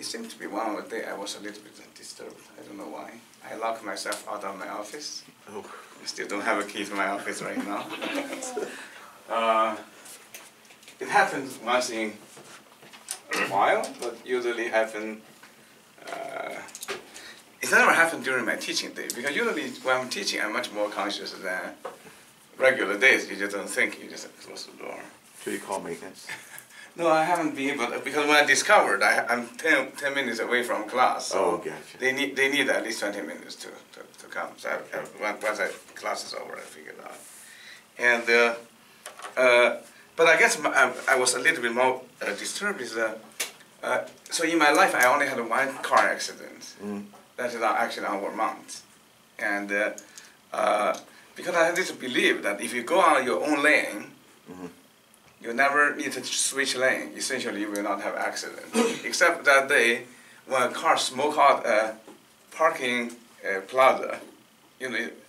it seemed to be one of the day I was a little bit disturbed. I don't know why. I locked myself out of my office. Oh. I still don't have a key to my office right now. It happens once in a while, but usually happen. It never happened during my teaching day, because usually when I'm teaching, I'm much more conscious than regular days. You just don't think, you just close the door. So you call maintenance? No, I haven't been able to, because when I discovered I'm 10 minutes away from class. So oh, gotcha. They need at least 20 minutes to come. So once class is over, I figured out. And but I guess I was a little bit more disturbed. Is so in my life I only had one car accident. That is actually on Vermont, and because I had this belief that if you go on your own lane. You never need to switch lane. Essentially, you will not have accident. Except that day, when a car smoked out a parking plaza,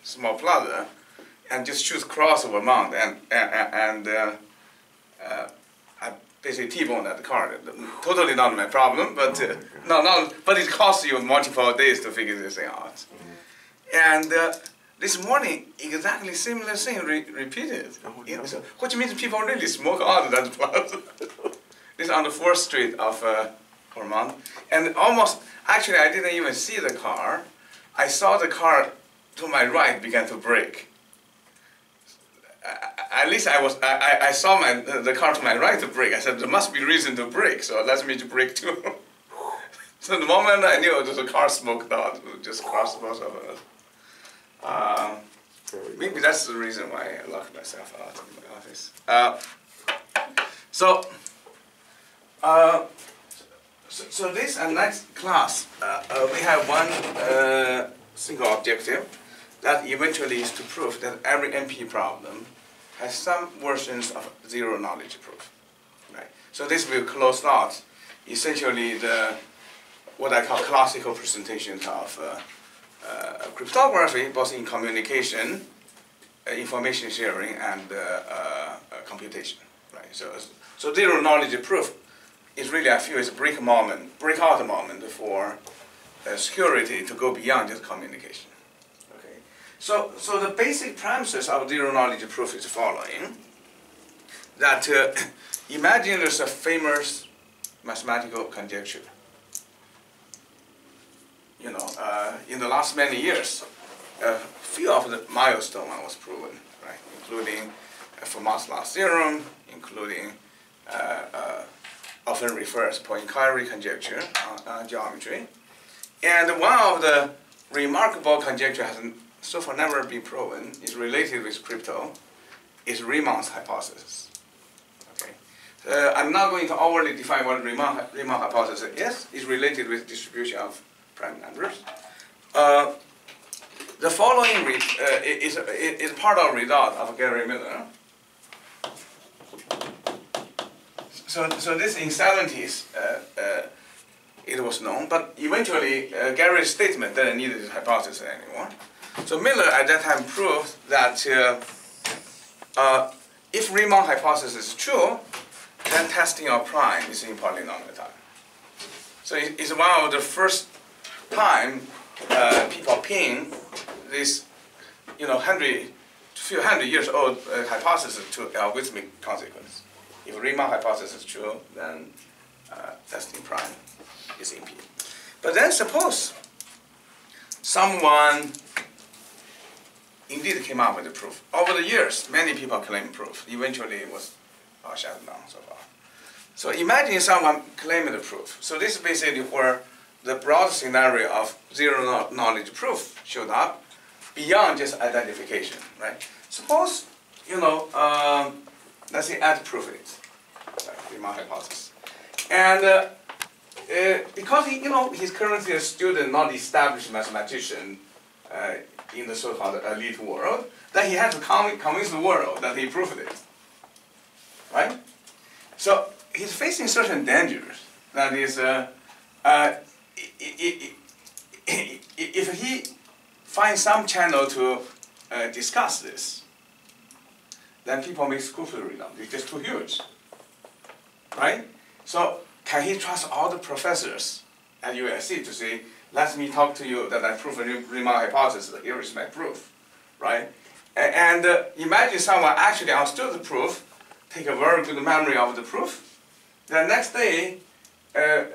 small plaza, and just choose cross Vermont, and I basically T-boned that car. Totally not my problem, but but it costs you multiple days to figure this thing out. And this morning, exactly similar thing repeated. Oh, no. So, which means people really smoke out that plaza. This is on the 4th Street of Vermont. And almost, actually I didn't even see the car. I saw the car to my right began to brake. At least I saw the car to my right to brake. I said, there must be reason to brake, so let me to brake too. So the moment I knew it was a car smoked out, just crossed both of us. Maybe that's the reason why I locked myself out of my office. So this next class, we have one single objective that eventually is to prove that every NP problem has some versions of zero knowledge proof. Right? So this will close out essentially what I call classical presentations of cryptography, both in communication, information sharing, and computation. Right. So zero knowledge proof is really, I feel, is a breakout moment for security to go beyond just communication. Okay. So the basic premises of zero knowledge proof is the following: that imagine there's a famous mathematical conjecture. In the last many years, a few of the milestones was proven, right? Including Fermat's last theorem, including often referred as Poincare conjecture on geometry. And one of the remarkable conjecture has so far never been proven, is related with crypto, is Riemann's hypothesis. Okay. I'm not going to overly define what Riemann hypothesis is. It's related with distribution of prime numbers. The following is part of result of Gary Miller. So this in 70s it was known, but eventually Gary's statement didn't need this hypothesis anymore. So Miller at that time proved that if Riemann hypothesis is true, then testing of prime is in polynomial time. So it's one of the first time people pin this, few hundred years old hypothesis to algorithmic consequence. If Riemann hypothesis is true, then testing prime is NP. But then suppose someone indeed came up with the proof. Over the years, many people claim proof. Eventually, it was all shut down so far. So imagine someone claiming the proof. So this is basically where the broad scenario of zero knowledge proof showed up beyond just identification, right? Suppose, let's say Ed proved it, like Riemann hypothesis. And because he's currently a student, not established mathematician in the so-called elite world, then he had to convince the world that he proved it, right? So he's facing certain dangers. That is, if he finds some channel to discuss this, then people make scrupulous with them. It's just too huge, right? So can he trust all the professors at USC to say, let me talk to you that I prove a Riemann hypothesis. Here is my proof, right? And imagine someone actually understood the proof, take a very good memory of the proof. The next day,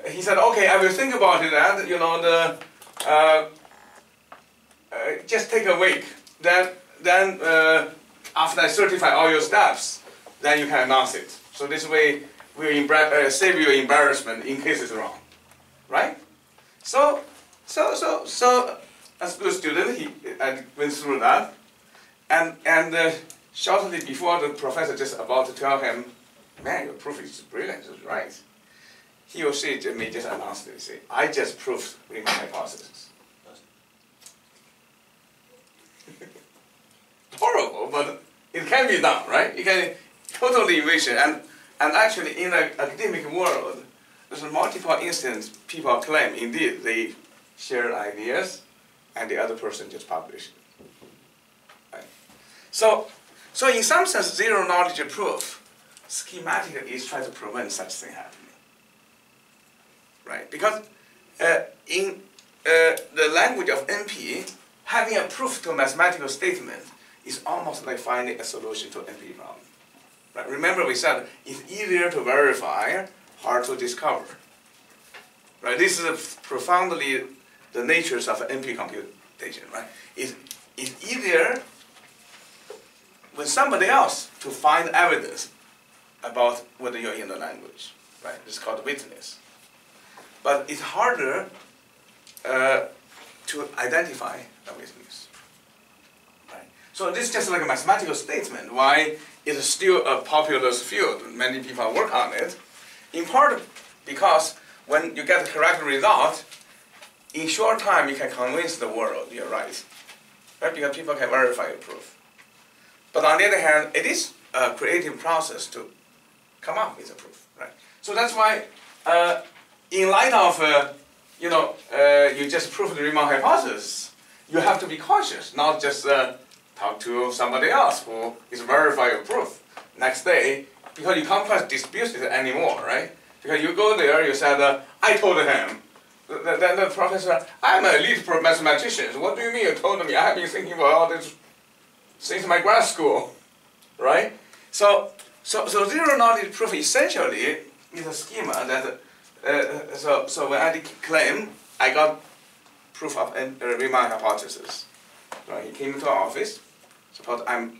he said, okay, I will think about it, and just take a week. Then after I certify all your steps, then you can announce it. So this way, we'll save you embarrassment in case it's wrong, right? So as a good student, I went through that, and shortly before the professor just about to tell him, man, your proof is brilliant, it's right. He or she may just announce it, say, I just proved Riemann hypothesis. Horrible, but it can be done, right? You can totally envision, and actually in the academic world, there's multiple instances people claim indeed they share ideas, and the other person just published it. Right? So in some sense, zero knowledge proof schematically is trying to prevent such thing happening. Right? Because in the language of NP, having a proof to a mathematical statement is almost like finding a solution to an NP problem. Right? Remember we said it's easier to verify, hard to discover. Right? This is profoundly the natures of NP computation. Right? It's easier with somebody else to find evidence about whether you're in the language. Right? It's called witness. But it's harder to identify a witness. Right? So this is just like a mathematical statement. Why it is still a popular field? Many people work on it. In part because when you get the correct result, in short time you can convince the world you're right. Right? Because people can verify your proof. But on the other hand, it is a creative process to come up with a proof. Right? So that's why in light of, you just proved the Riemann hypothesis, you have to be cautious, not just talk to somebody else who is verify your proof next day, because you can't dispute it anymore, right? Because you go there, you said, I told him. Then the professor, I'm an elite mathematician. What do you mean you told me? I have been thinking about all this since my grad school, right? So zero knowledge proof essentially is a schema that, so when I claim I got proof of a Riemann hypothesis, right? He came to our office, suppose I'm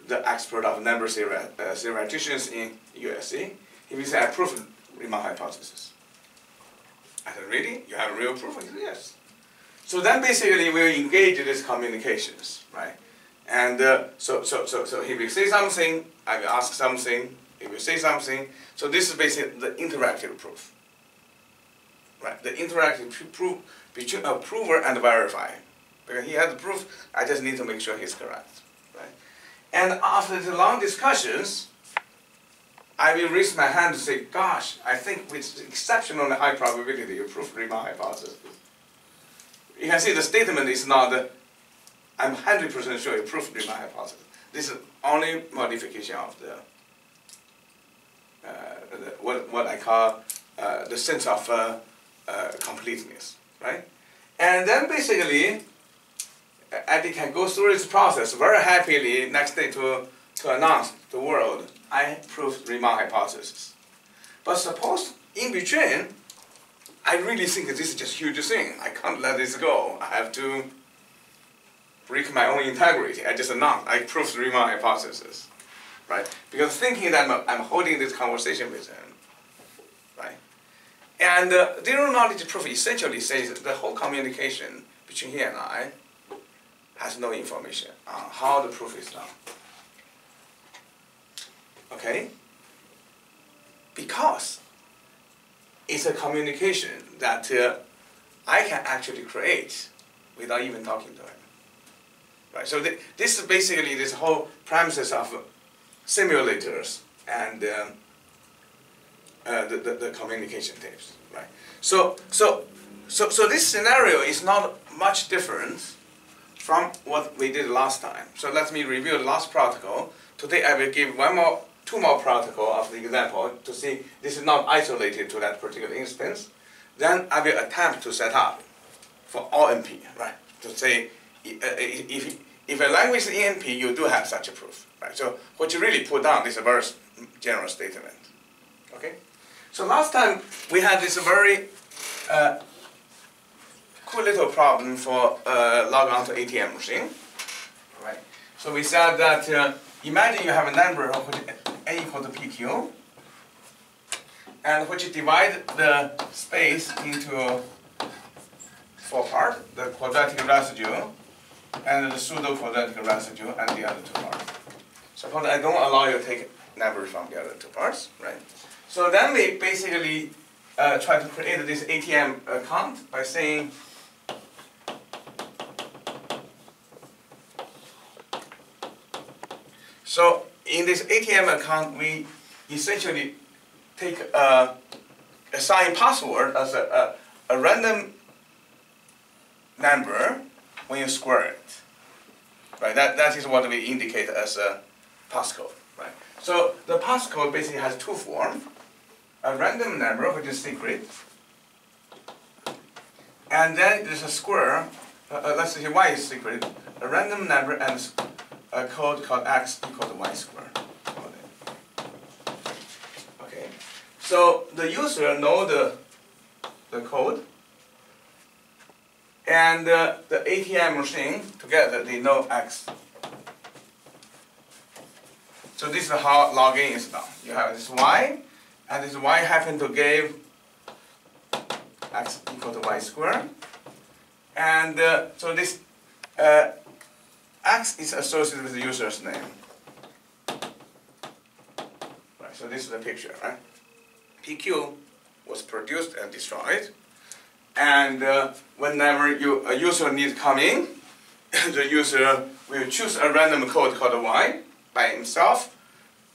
the expert of number theoreticians in USC. He will say, I proved Riemann hypothesis. I said, really? You have real proof? He said, yes. So then basically we engage in these communications, right? And so he will say something, I will ask something, he will say something. So this is basically the interactive proof. Right? The interactive proof between a prover and a verifier. Because he has the proof, I just need to make sure he's correct. Right? And after the long discussions, I will raise my hand to say, gosh, I think with exceptionally high probability you proved Riemann hypothesis. You can see the statement is not, I'm 100% sure you proved Riemann hypothesis. This is only modification of what I call the sense of completeness, right? And then basically, Eddie can go through this process very happily next day to announce to the world, I proved Riemann hypothesis. But suppose in between, I really think this is just a huge thing. I can't let this go. I have to break my own integrity. I just announced I proved Riemann hypothesis, right? Because thinking that I'm holding this conversation with him, right? And zero knowledge proof essentially says that the whole communication between he and I has no information on how the proof is done. Okay? Because it's a communication that I can actually create without even talking to him. Right? So this is basically this whole premises of simulators and the communication tapes. Right? So this scenario is not much different from what we did last time. So let me review the last protocol. Today I will give two more protocol of the example to see this is not isolated to that particular instance. then I will attempt to set up for all NP, right? To say if a language is in NP, you do have such a proof, right? So what you really put down is a very general statement. Okay. So last time we had this very cool little problem for log on to ATM machine, right? So we said that imagine you have a number which A equal to PQ, and which you divide the space into 4 parts, the quadratic residue and the pseudo-quadratic residue and the other 2 parts. Suppose I don't allow you to take numbers from the other 2 parts, right? So then we basically try to create this ATM account by saying so in this ATM account we essentially take assign password as a random number when you square it, right? That is what we indicate as a passcode, right? So the passcode basically has 2 forms: a random number which is secret, and then there's a square. Let's say y is secret, a random number, and a code called x equal to y squared. Okay, so the user know the code, and the ATM machine together they know x. So this is how logging is done. You have this y, and this y happen to give x equal to y squared, and so this x is associated with the user's name. Right, so this is the picture, right? PQ was produced and destroyed, and whenever a user needs come in, the user will choose a random code called y by himself,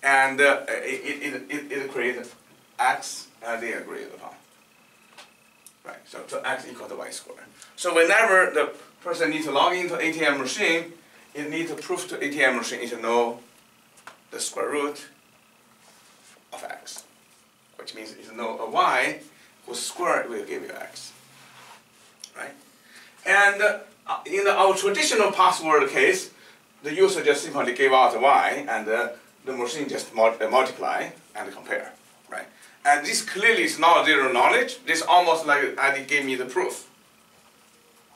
and it creates x and they agreed upon. Right, so x equal to y squared. So whenever the person needs to log into ATM machine, it needs to prove to ATM machine it know the square root of x, which means it know a y whose square will give you x. Right? And in our traditional password case, the user just simply gave out y, and the machine just multiply and compare. Right? And this clearly is not zero knowledge. This almost like it gave me the proof.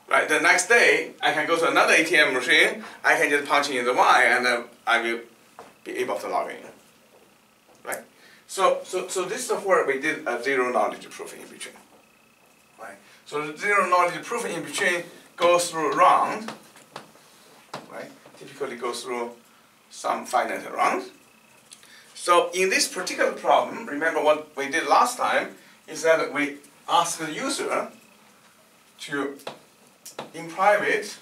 Right? The next day, I can go to another ATM machine, I can just punch in the y, and then I will be able to log in. Right? So this is where we did a zero knowledge proof in between. Right? So the zero knowledge proof in between goes through round. Right? Typically goes through some finite round. So in this particular problem, remember what we did last time is that we asked the user to, in private,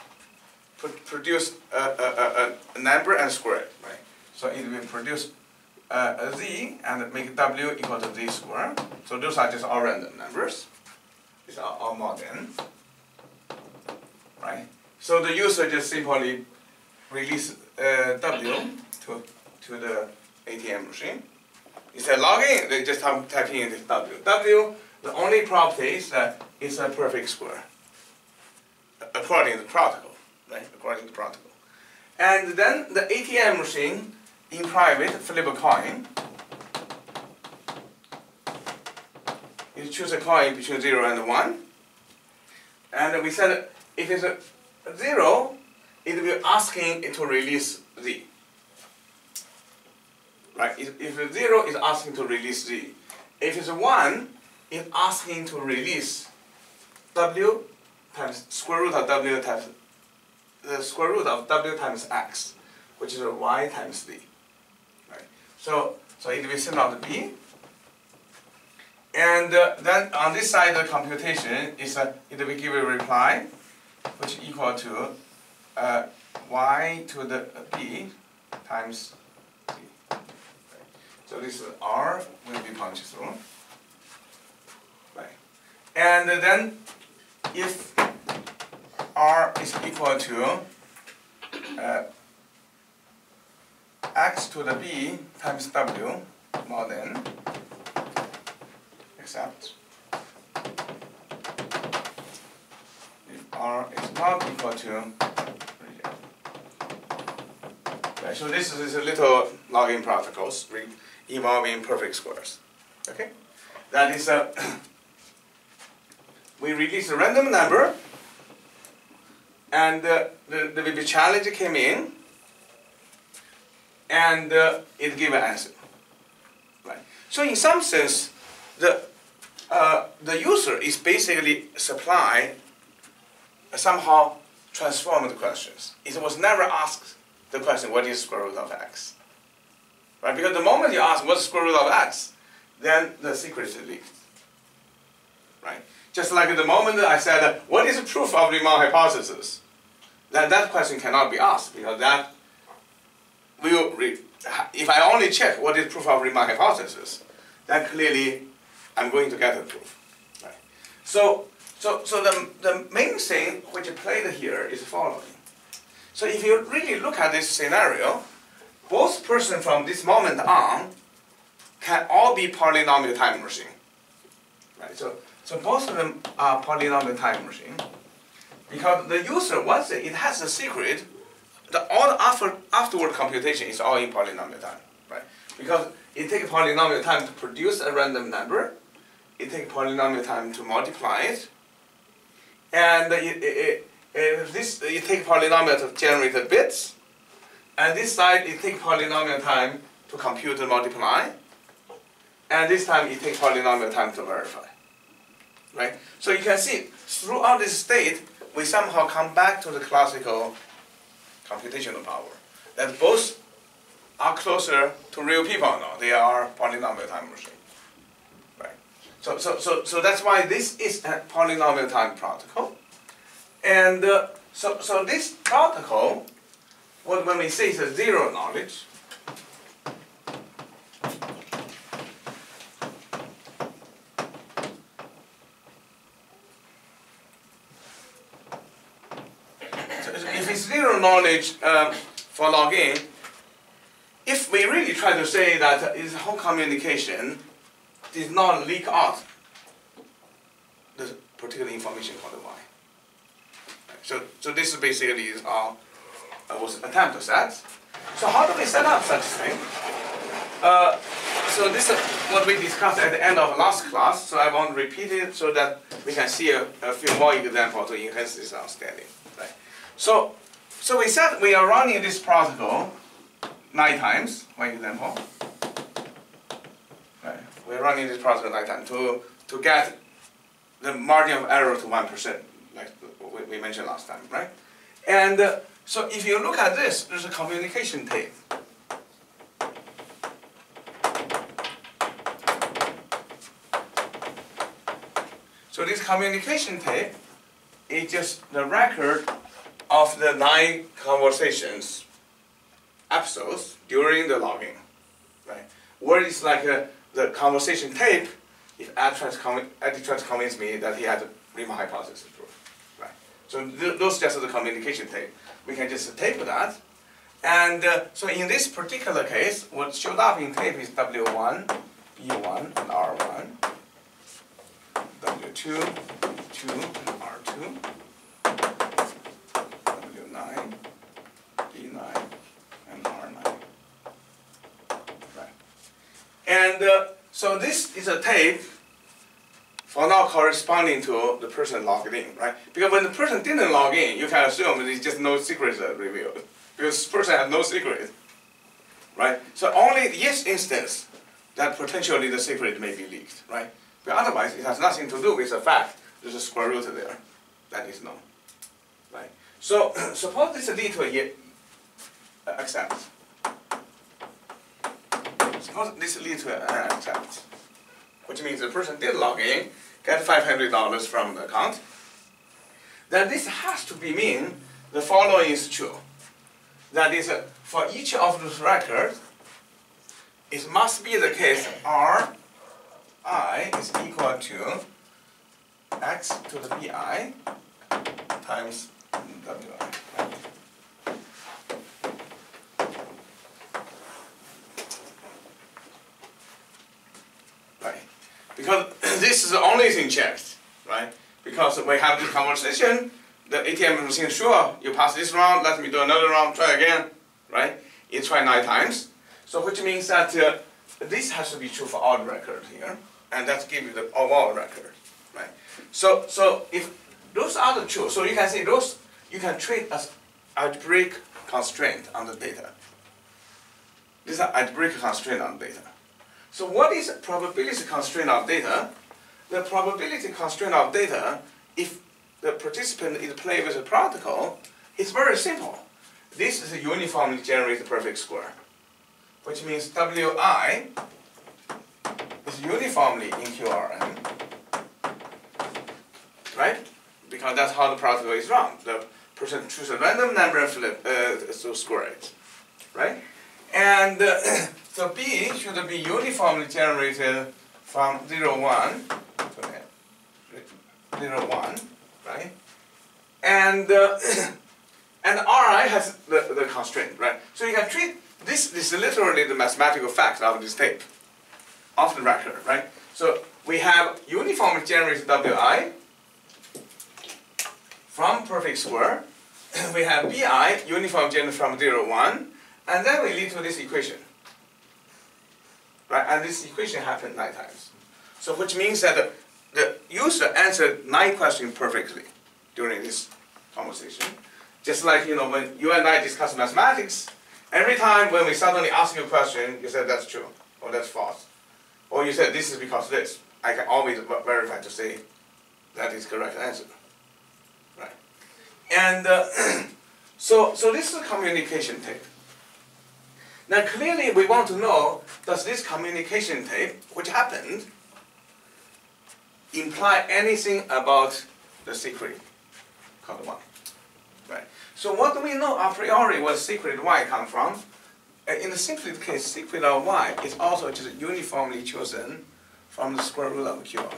produce a number and square it, right? So it will produce a z and make w equal to z squared. So those are just all random numbers. These are all mod n, right? So the user just simply release w to the ATM machine. Instead of logging, they just type in this w. W, the only property is that it's a perfect square, according to the protocol, right? According to the protocol. And then the ATM machine, in private, flip a coin. You choose a coin between 0 and 1. And we said if it's a 0, it will be asking it to release z. Right? If it's 0, it's asking to release z. If it's a 1, it's asking to release w times square root of w times the square root of w times x, which is y times z. Right? So it will send out b. And then on this side of the computation, it will give a reply, which is equal to y to the b times z. Right? So this r will be punched through. Right? And then if r is equal to x to the b times w mod n, except R is not equal to. Right, so this is a little logging protocols involving perfect squares. Okay, that is we release a random number, and the challenge came in, and it gave an answer. Right. So in some sense, the user is basically supply somehow transformed questions. It was never asked the question, what is square root of x? Right? Because the moment you ask what's square root of x, then the secret is leaked. Right? Just like the moment I said, what is the proof of Riemann hypothesis? Then that question cannot be asked, because that will, if I only check what is proof of Riemann hypothesis, then clearly I'm going to get the proof. Right? So the main thing which played here is the following. So if you really look at this scenario, both persons from this moment on can all be polynomial time machine. Right? So both of them are polynomial time machine, because the user, once it has a secret, all the afterward computation is all in polynomial time. Right? Because it takes polynomial time to produce a random number, it takes polynomial time to multiply it, and it takes polynomial to generate the bits, and this side it takes polynomial time to compute and multiply, and this time it takes polynomial time to verify. Right? So you can see throughout this state, we somehow come back to the classical computational power, that both are closer to real people now. They are polynomial time machine. Right? So that's why this is a polynomial time protocol. And so this protocol, when we say it's a zero knowledge, so if it's zero knowledge for login, if we really try to say that this whole communication did not leak out the particular information called the Y. So this is basically is our was attempt to set. So how do we set up such thing? So this is what we discussed at the end of last class. So I won't repeat it so that we can see a few more examples to enhance this understanding. Right? So we said we are running this protocol 9 times. One example. Right? We're running this protocol 9 times to get the margin of error to 1%. Like we mentioned last time, right? And so if you look at this, there's a communication tape. So this communication tape is just the record of the 9 conversations, episodes during the logging, right? Where it's like the conversation tape, if Ed tries to convince me that he had a Riemann hypothesis proof. So those just are the communication tape. We can just tape that. And so in this particular case, what showed up in tape is W1, B1, and R1. W2, B2, and R2. W9, B9, and R9. Right. And so this is a tape for now corresponding to the person logged in, right? Because when the person didn't log in, you can assume there's just no secrets revealed, because the person has no secret, right? So only in this instance that potentially the secret may be leaked, right? But otherwise, it has nothing to do with the fact there's a square root there that is known, right? So suppose this leads to a accept. Suppose this leads to an accept, which means the person did log in, get $500 from the account. Then this has to be mean the following is true. That is, for each of those records, it must be the case Ri is equal to x to the bi times wi. Right? Because this is the only thing checked, right? Because we have this conversation, the ATM machine, sure, you pass this round, let me do another round, try again, right? You try 9 times. So which means that this has to be true for all the record here, and that gives you the overall record, right? So if those are the true, so you can say those you can treat as algebraic constraint on the data. These are algebraic constraint on data. So what is probability constraint of data? The probability constraint of data, if the participant is playing with a protocol, it's very simple. This is a uniformly generated perfect square, which means Wi is uniformly in QRN, right? Because that's how the protocol is run. The person chooses a random number and flip to square it, right? And so B should be uniformly generated from 0, 1 to 0, 1, right? And Ri has the constraint, right? So you can treat this is literally the mathematical fact of this tape, of the record, right? So we have uniformly generated Wi from perfect square. We have Bi uniform generated from 0, 1, and then we lead to this equation, right? And this equation happened 9 times. So which means that the user answered 9 questions perfectly during this conversation. Just like, you know, when you and I discuss mathematics, every time when we suddenly ask you a question, you said that's true, or that's false. Or you said this is because this. I can always verify to say that is correct answer. Right? And so this is a communication tape. Now clearly we want to know, does this communication tape, which happened, imply anything about the secret called 1? Right. So what do we know a priori where secret Y come from? In the simplest case, secret of Y is also just uniformly chosen from the square root of QR.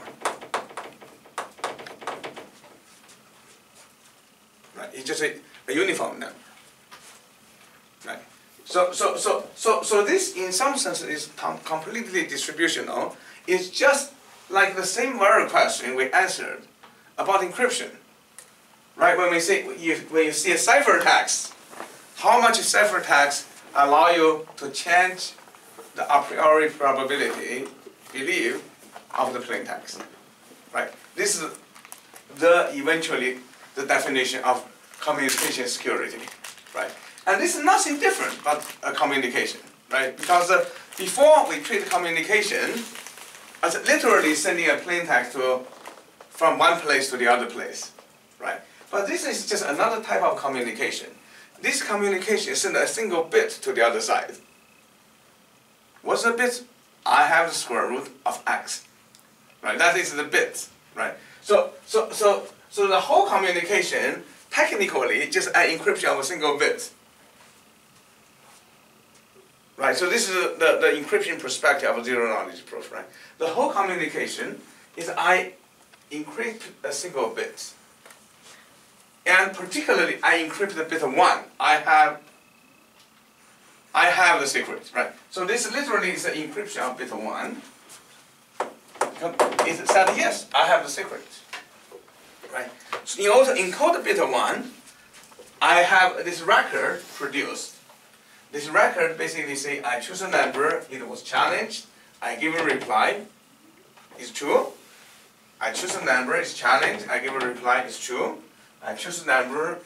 Right. It's just a uniform number. Right. So this in some sense is completely distributional. It's just like the same very question we answered about encryption. Right, when we say when you see a ciphertext, how much ciphertext allow you to change the a priori probability belief of the plain text? Right. This is eventually the definition of communication security. Right. And this is nothing different but a communication. Right. Because before we treat communication as literally sending a plain text from one place to the other place. Right. But this is just another type of communication. This communication sends a single bit to the other side. What's the bit? I have the square root of x. Right? That is the bit. Right? So the whole communication technically is just an encryption of a single bit. Right? So this is the encryption perspective of a zero-knowledge proof. Right? The whole communication is I encrypt a single bit. And particularly, I encrypt the bit 1. I have the secret, right? So this literally is the encryption of bit 1. It said yes, I have the secret, right? So in order to encode the bit 1, I have this record produced. This record basically say I choose a number, it was challenged, I give a reply, it's true. I choose a number, it's challenged, I give a reply, it's true. I choose a number,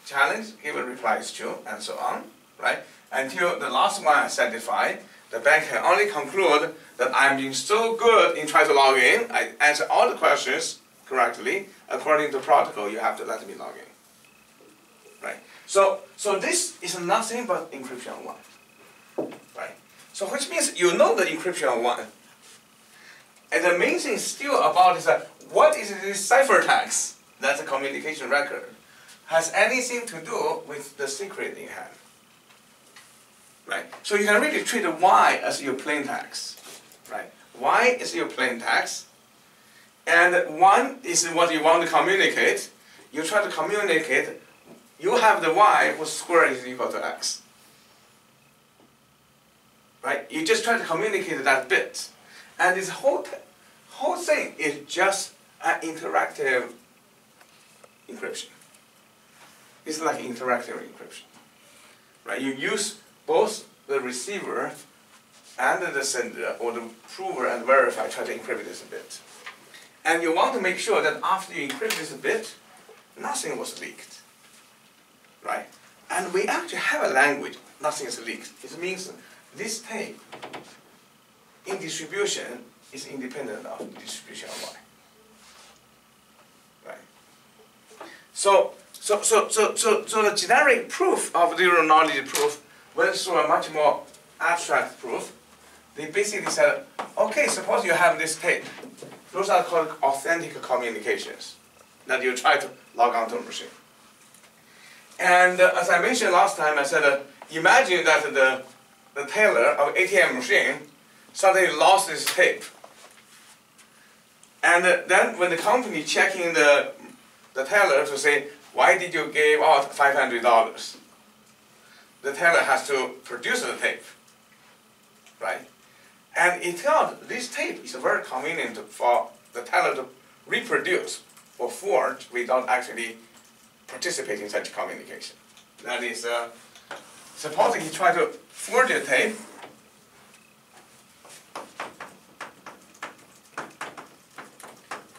challenge, give a reply is true, and so on, right? Until the last one I satisfy, the bank can only conclude that I'm being so good in trying to log in, I answer all the questions correctly, according to protocol, you have to let me log in, right? So this is nothing but encryption 1, right? So which means you know the encryption 1. And the main thing still about is that what is this ciphertext? That's a communication record, has anything to do with the secret in hand. Right? So you can really treat the Y as your plain text. Right? Y is your plain text, and 1 is what you want to communicate. You try to communicate, you have the Y whose square is equal to X. Right? You just try to communicate that bit. And this whole thing is just an interactive encryption. It's like interactive encryption, right? You use both the receiver and the sender, or the prover and verifier, try to encrypt this bit. And you want to make sure that after you encrypt this bit, nothing was leaked, right? And we actually have a language, nothing is leaked. It means this tape in distribution is independent of the distribution of Y, right? So the generic proof of zero knowledge proof went through a much more abstract proof. They basically said, okay, suppose you have this tape. Those are called authentic communications that you try to log onto a machine. And as I mentioned last time, I said, imagine that the teller of ATM machine suddenly lost this tape. And then when the company checking the teller to say, why did you give out $500? The teller has to produce the tape, right? And it turns out this tape is very convenient for the teller to reproduce or forge without actually participating in such communication. That is, supposing he tried to forge a tape,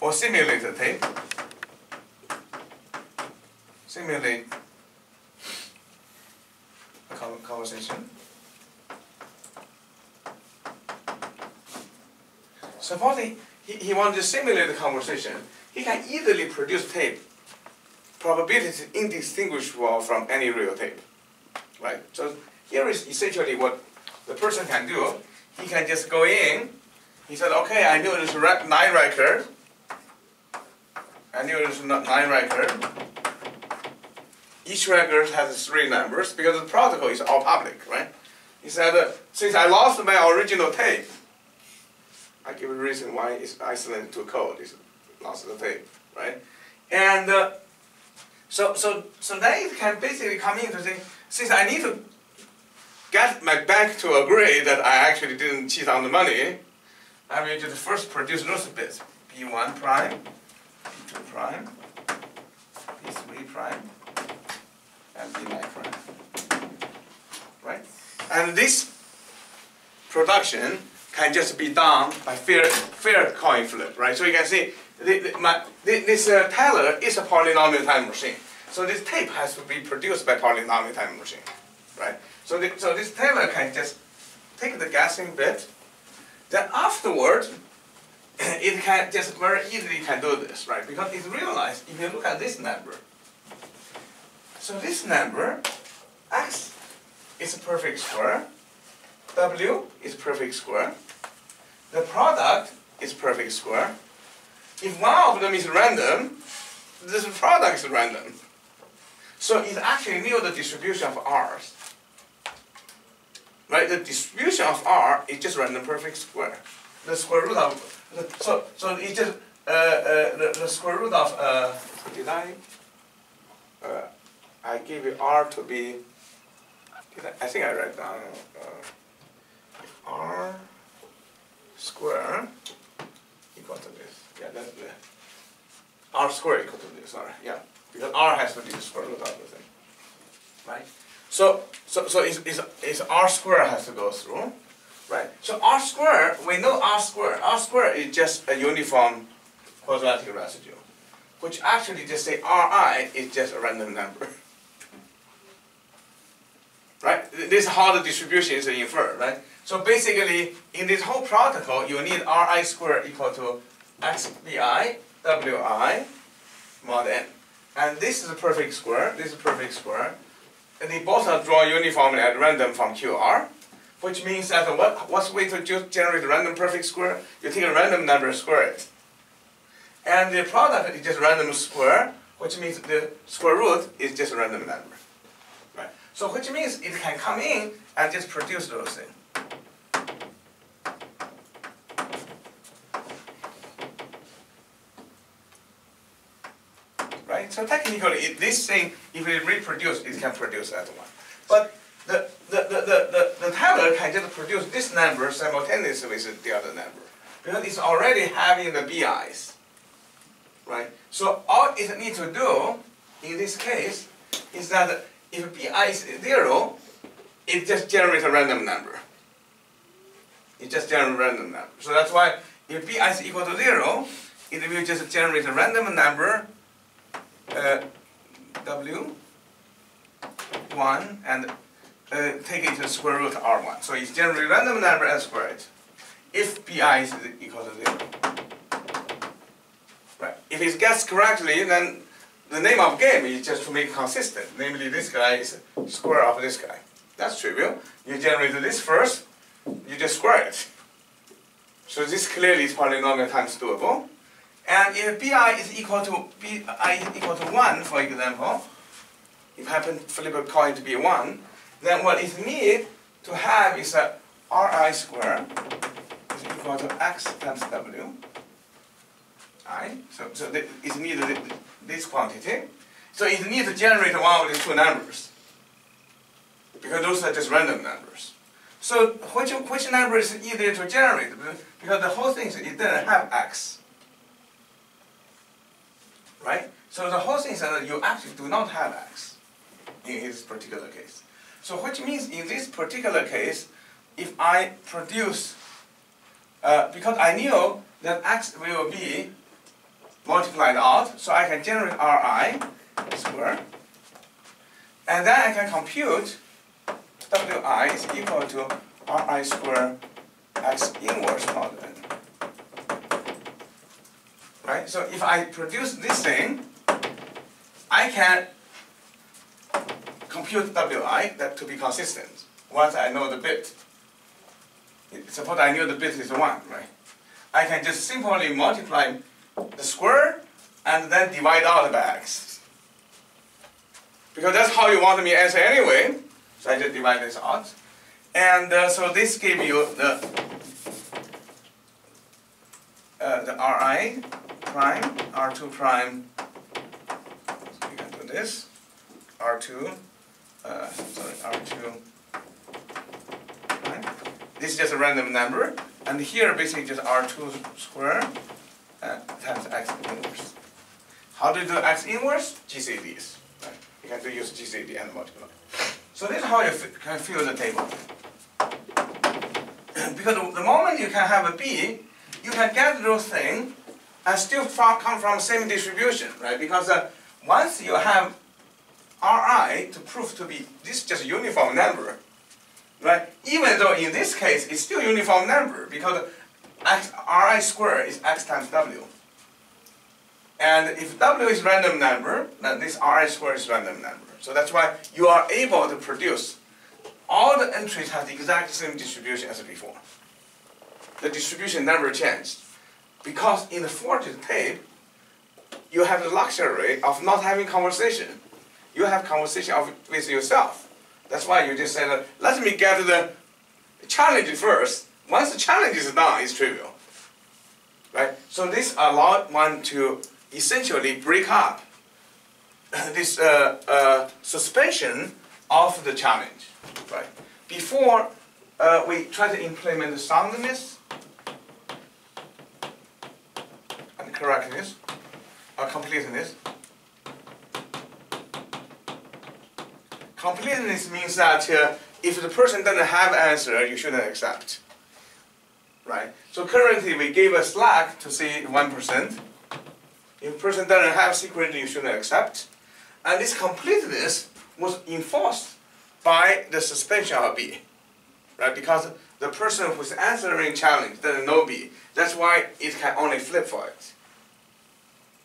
or simulate a tape, simulate a conversation. Supposing he wants to simulate the conversation, he can easily produce tape probability indistinguishable from any real tape, right? So here is essentially what the person can do. He can just go in. He said, okay, I knew there's 9 records. I knew there's 9 records. Each record has 3 numbers because the protocol is all public, right? He said, since I lost my original tape, I give a reason why it's isolated to code. It's lost the tape, right? And so then it can basically come in to say, since I need to get my bank to agree that I actually didn't cheat on the money, I will just first produce those bits, B1 prime, B2 prime, B3 prime, and B9 prime, right? And this production can just be done by fair coin flip, right? So you can see this teller is a polynomial time machine. So this tape has to be produced by polynomial time machine, right? So this teller can just take the guessing bit. Then afterwards, it can just very easily can do this, right? Because it realized if you look at this number, so this number, x is a perfect square, w is perfect square, the product is perfect square. If one of them is random, this product is random. So it actually knew the distribution of r's. Right? The distribution of r is just random perfect square. The square root of so it just the square root of did I gave you r to be I think I write down r square equal to this. Yeah, that's the r square equal to this. Sorry, yeah, because r has to be the square root of the thing, right? So it's r square has to go through, right? So r square, we know r square. R square is just a uniform quadratic residue, which actually just say ri is just a random number, right? This is how the distribution is inferred, right? So basically, in this whole protocol, you need ri square equal to xbi wi mod n, and this is a perfect square. This is a perfect square. And they both are drawn uniformly at random from QR, which means that what's the way to generate a random perfect square? You take a random number, square it. And the product is just random square, which means the square root is just a random number. Right? So which means it can come in and just produce those things. Right? So technically, this thing, if it reproduce, it can produce that one. But the teller can just produce this number simultaneously with the other number, because it's already having the BIs. Right? So all it needs to do, in this case, is that if pi is 0, it just generates a random number. It just generates a random number. So that's why if pi is equal to 0, it will just generate a random number w1 and take it to the square root r1. So it's generally random number and square it if pi is equal to 0. Right. If it gets correctly, then the name of game is just to make it consistent. Namely, this guy is square of this guy. That's trivial. You generate this first, you just square it. So this clearly is polynomial times doable. And if pi is equal to 1, for example, if I happen to flip a coin to be 1, then what it needs to have is a ri square is equal to x times w. I. So it needs this quantity. So it needs to generate one of these two numbers, because those are just random numbers. So which number is easier to generate? Because the whole thing, it doesn't have x. Right? So the whole thing is that you actually do not have x in this particular case. So which means in this particular case, if I produce, because I knew that x will be multiplied out, so I can generate ri square, and then I can compute wi is equal to ri square x inverse mod n. Right? So if I produce this thing, I can compute wi that to be consistent once I know the bit. Suppose I knew the bit is 1, right? I can just simply multiply the square and then divide out by x. Because that's how you want me to answer anyway. So I just divide this out. And so this gives you the ri prime, r2 prime, so we can do this, r2, r2 prime. This is just a random number, and here basically just r2 square times x inverse. How do you do x inverse? GCDs. Right? You can use GCD and multiply. So this is how you can fill the table. Because the moment you can have a b, you can get those things and still come from the same distribution, right? Because once you have ri to prove to be this just uniform number, right? Even though in this case it's still uniform number because ri squared is x times w. And if w is random number, then this ri squared is random number. So that's why you are able to produce all the entries have the exact same distribution as before. The distribution never changed. Because in the forged tape, you have the luxury of not having conversation. You have conversation with yourself. That's why you just said, let me get the challenge first. Once the challenge is done, it's trivial. Right? So this allowed one to essentially break up this suspension of the challenge. Right? Before we try to implement the soundness and correctness or completeness. Completeness means that if the person doesn't have an answer, you shouldn't accept. Right? So currently we gave a slack to say 1%. If the person doesn't have secret, you shouldn't accept. And this completeness was enforced by the suspension of B. Right? Because the person who's answering challenge doesn't know B. That's why it can only flip for it.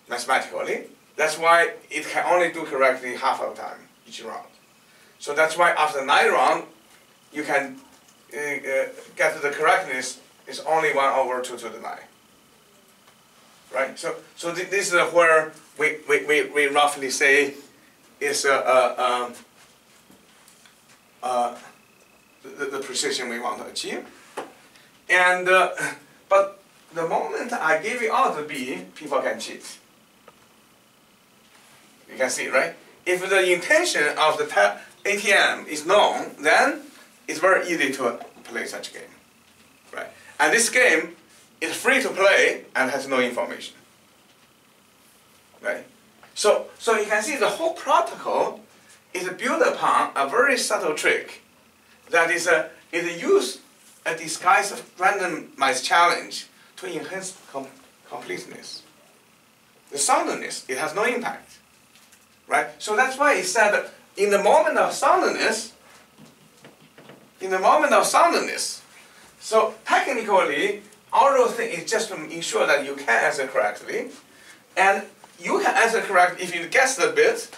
Mathematically. That's why it can only do correctly half of the time, each round. So that's why after 9 rounds, you can get to the correctness is only 1 over 2 to the 9. Right? So this is where we roughly say is the precision we want to achieve. And but the moment I give you out the B, people can cheat. You can see, right? If the intention of the ATM is known, then it's very easy to play such a game. Right? And this game is free to play and has no information. Right? So you can see the whole protocol is built upon a very subtle trick that is it uses a disguise of randomized challenge to enhance completeness. The soundness, it has no impact, right? So that's why it said that in the moment of soundness, so technically, all those things is just to ensure that you can answer correctly, and you can answer correctly if you guess the bit,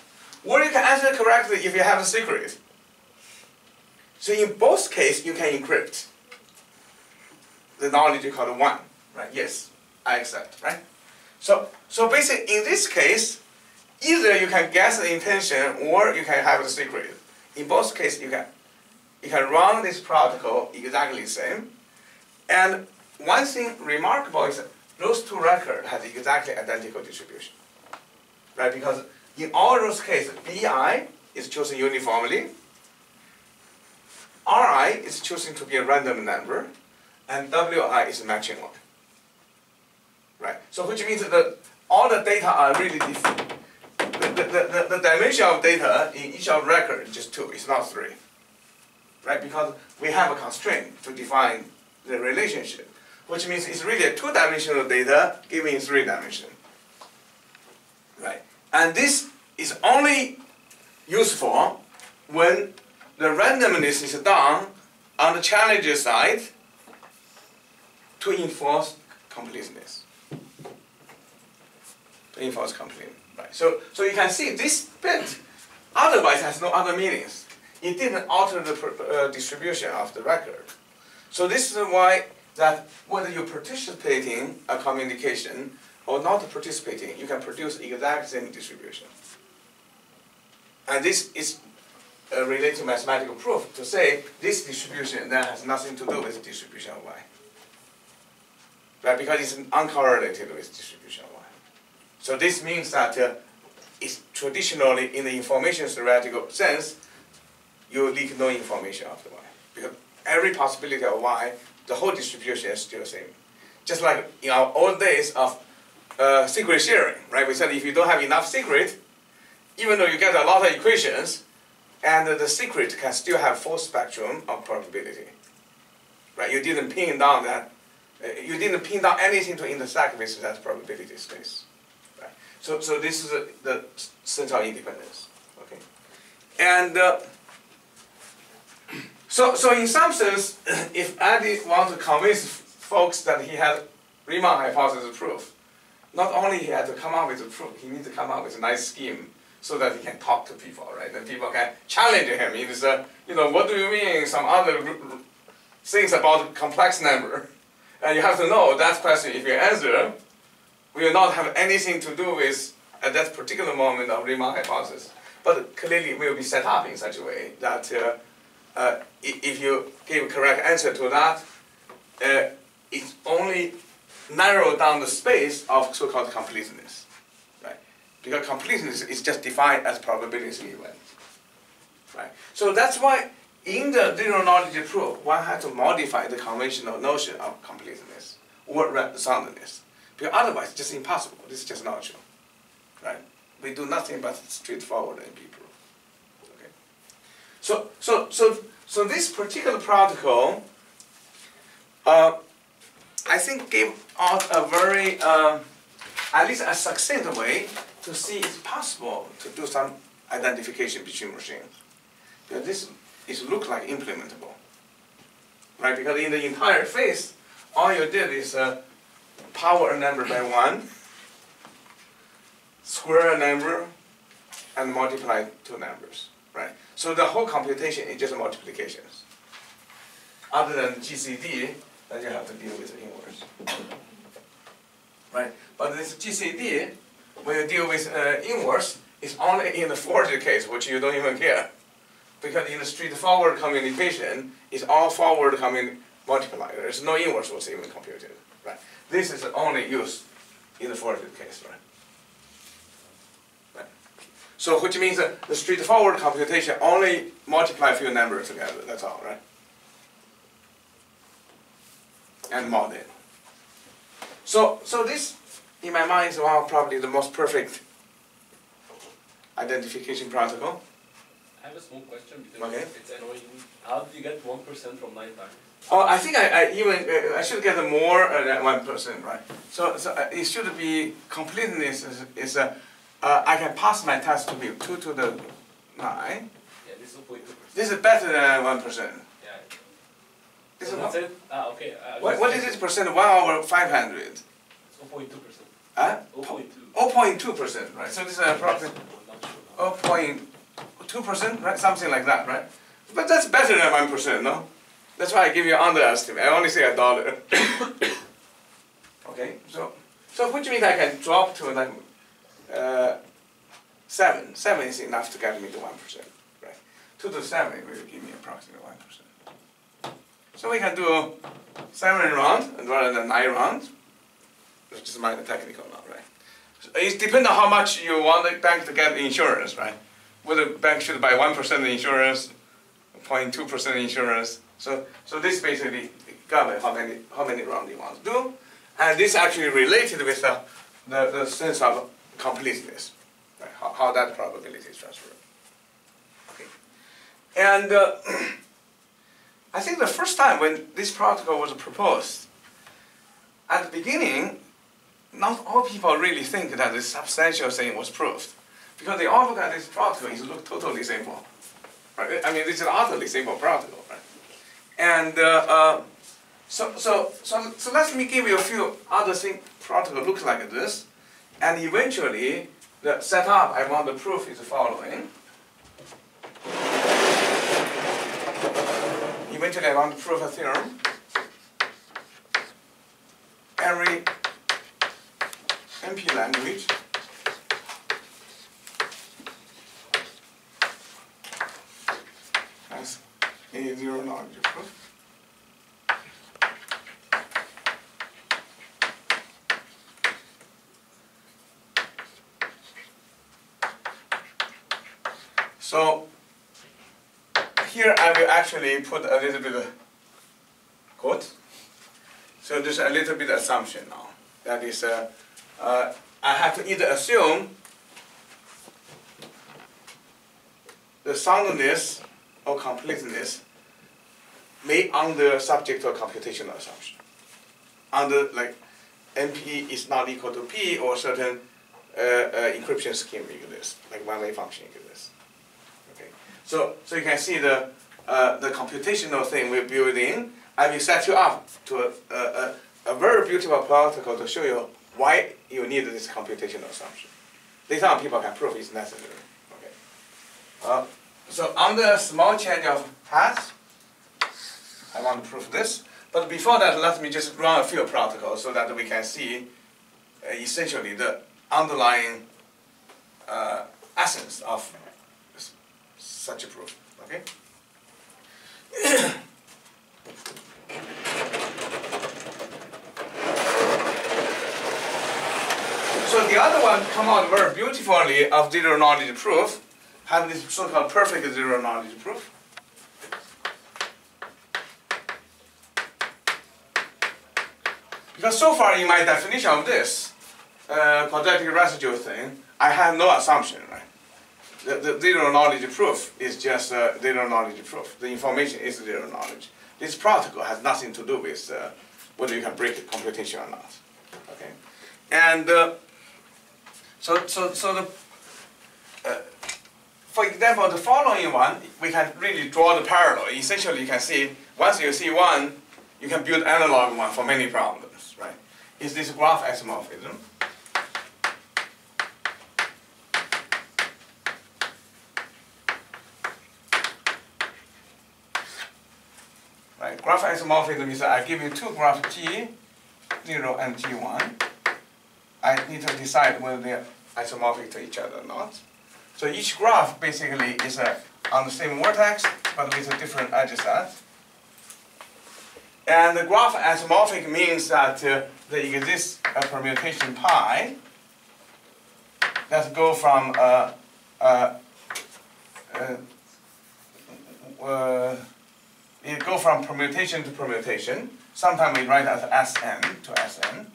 or you can answer correctly if you have a secret. So in both cases, you can encrypt the knowledge you call the 1, right? Yes, I accept, right? So basically, in this case, either you can guess the intention or you can have the secret. In both cases, you can run this protocol exactly the same. And one thing remarkable is that those two records have exactly identical distribution, right? Because in all those cases, BI is chosen uniformly, RI is chosen to be a random number, and WI is matching one, right? So which means that all the data are really different. The dimension of data in each of records is just 2, it's not 3, right? Because we have a constraint to define the relationship, which means it's really a 2-dimensional data given in 3 dimensions, right? And this is only useful when the randomness is done on the challenger side to enforce completeness. Right. So you can see this bit otherwise has no other meanings. It didn't alter the distribution of the record. So this is why that whether you participate in a communication or not participating, you can produce the exact same distribution. And this is related to mathematical proof to say this distribution then has nothing to do with the distribution of y. Right? Because it's uncorrelated with distribution of y. So this means that it's traditionally, in the information-theoretical sense, you leak no information of the y. Because every possibility of y, the whole distribution is still the same. Just like in our old days of secret sharing, right? We said if you don't have enough secret, even though you get a lot of equations, and the secret can still have full spectrum of probability, right? You didn't pin down that, you didn't pin down anything to intersect with that probability space, right? So this is the sense of independence, okay? And so in some sense, if Andy wants to convince folks that he had Riemann hypothesis proof, not only he had to come up with a proof, he needs to come up with a nice scheme so that he can talk to people, right? And people can challenge him. It is, what do you mean some other things about complex number? And you have to know that question, if you answer, will not have anything to do with, at that particular moment, of Riemann hypothesis. But clearly it will be set up in such a way that if you give a correct answer to that, it only narrow down the space of so-called completeness, right? Because completeness is just defined as probability event, right? So that's why in the zero knowledge proof, one has to modify the conventional notion of completeness or soundness. Because otherwise, it's just impossible. This is just not true, right? We do nothing but straightforward NP proof. Okay. So this particular protocol, I think gave out a very, at least a succinct way to see it's possible to do some identification between machines. Because this looks like implementable, right? Because in the entire phase, all you did is power a number by 1, square a number, and multiply 2 numbers, right? So the whole computation is just multiplications. Other than GCD, then you have to deal with the inverse, right? But this GCD, when you deal with inverse, is only in the forward case, which you don't even care. Because in the straightforward communication, it's all forward multiplier. There's no inverse was even computed, right? This is only used in the forward case, right? So which means that the straightforward computation only multiply a few numbers together, that's all, right? And mod it. So this, in my mind, is one of probably the most perfect identification protocol. I have a small question because Okay. it's annoying. How do you get 1% from 9 times? Oh, I think I should get more than 1%, right? So it should be completeness is I can pass my test to be 2 to the 9. Yeah, this is 0.2%. This is better than 1%. Yeah. This So is that's it? Ah, okay. what is this percent? 1 over 500. It's 0.2%. 0.2%, 0.2. right? So this is approximately 0.2%, right? Something like that, right? But that's better than 1%, no? That's why I give you underestimate. I only say $1. Okay, so which means I can drop to like 7. 7 is enough to get me to 1%, right? 2 to 7 will give me approximately 1%. So we can do 7 rounds rather than 9 rounds. Which is minor technical now, right? So it depends on how much you want the bank to get insurance, right? Whether the bank should buy 1% insurance, 0.2% insurance. So this basically governs how many rounds you want to do, and this actually related with the sense of completeness, right? How that probability is transferred. Okay, and I think the first time when this protocol was proposed, at the beginning, not all people really think that this substantial thing was proved, because they all look at this protocol, it looks totally simple. Right? I mean, this is an utterly simple protocol, right? And so let me give you a few other things. Protocol looks like this, and eventually the setup I want to prove is the following. Eventually, I want to prove a theorem. Every NP language has a zero-knowledge proof. So here I will actually put a little bit of quote. So there's a little bit of assumption now. That is, I have to either assume the soundness or completeness may under subject to a computational assumption. Under like NP is not equal to P or certain encryption scheme exists, like one-way function exists. Okay, so you can see the computational thing we're building. I will set you up to a very beautiful protocol to show you why you need this computational assumption. Later on, people can prove it's necessary. Okay. So under a small change of path, I want to prove this. But before that, let me just run a few protocols so that we can see essentially the underlying essence of such a proof. Okay. So the other one come out very beautifully of zero-knowledge proof, have this so-called perfect zero-knowledge proof. Because so far in my definition of this quadratic residue thing, I have no assumption, right? The zero-knowledge proof is just zero-knowledge proof. The information is zero-knowledge. This protocol has nothing to do with whether you can break the computation or not. Okay, and for example, the following one, we can really draw the parallel. Essentially, you can see, once you see one, you can build analog one for many problems, right? Is this graph isomorphism? Right, graph isomorphism is I give you two graphs G0 and G1. I need to decide whether they're isomorphic to each other or not. So each graph basically is on the same vertex, but with a different edge set. And the graph isomorphic means that there exists a permutation pi that go from it go from permutation to permutation. Sometimes we write as Sn to Sn.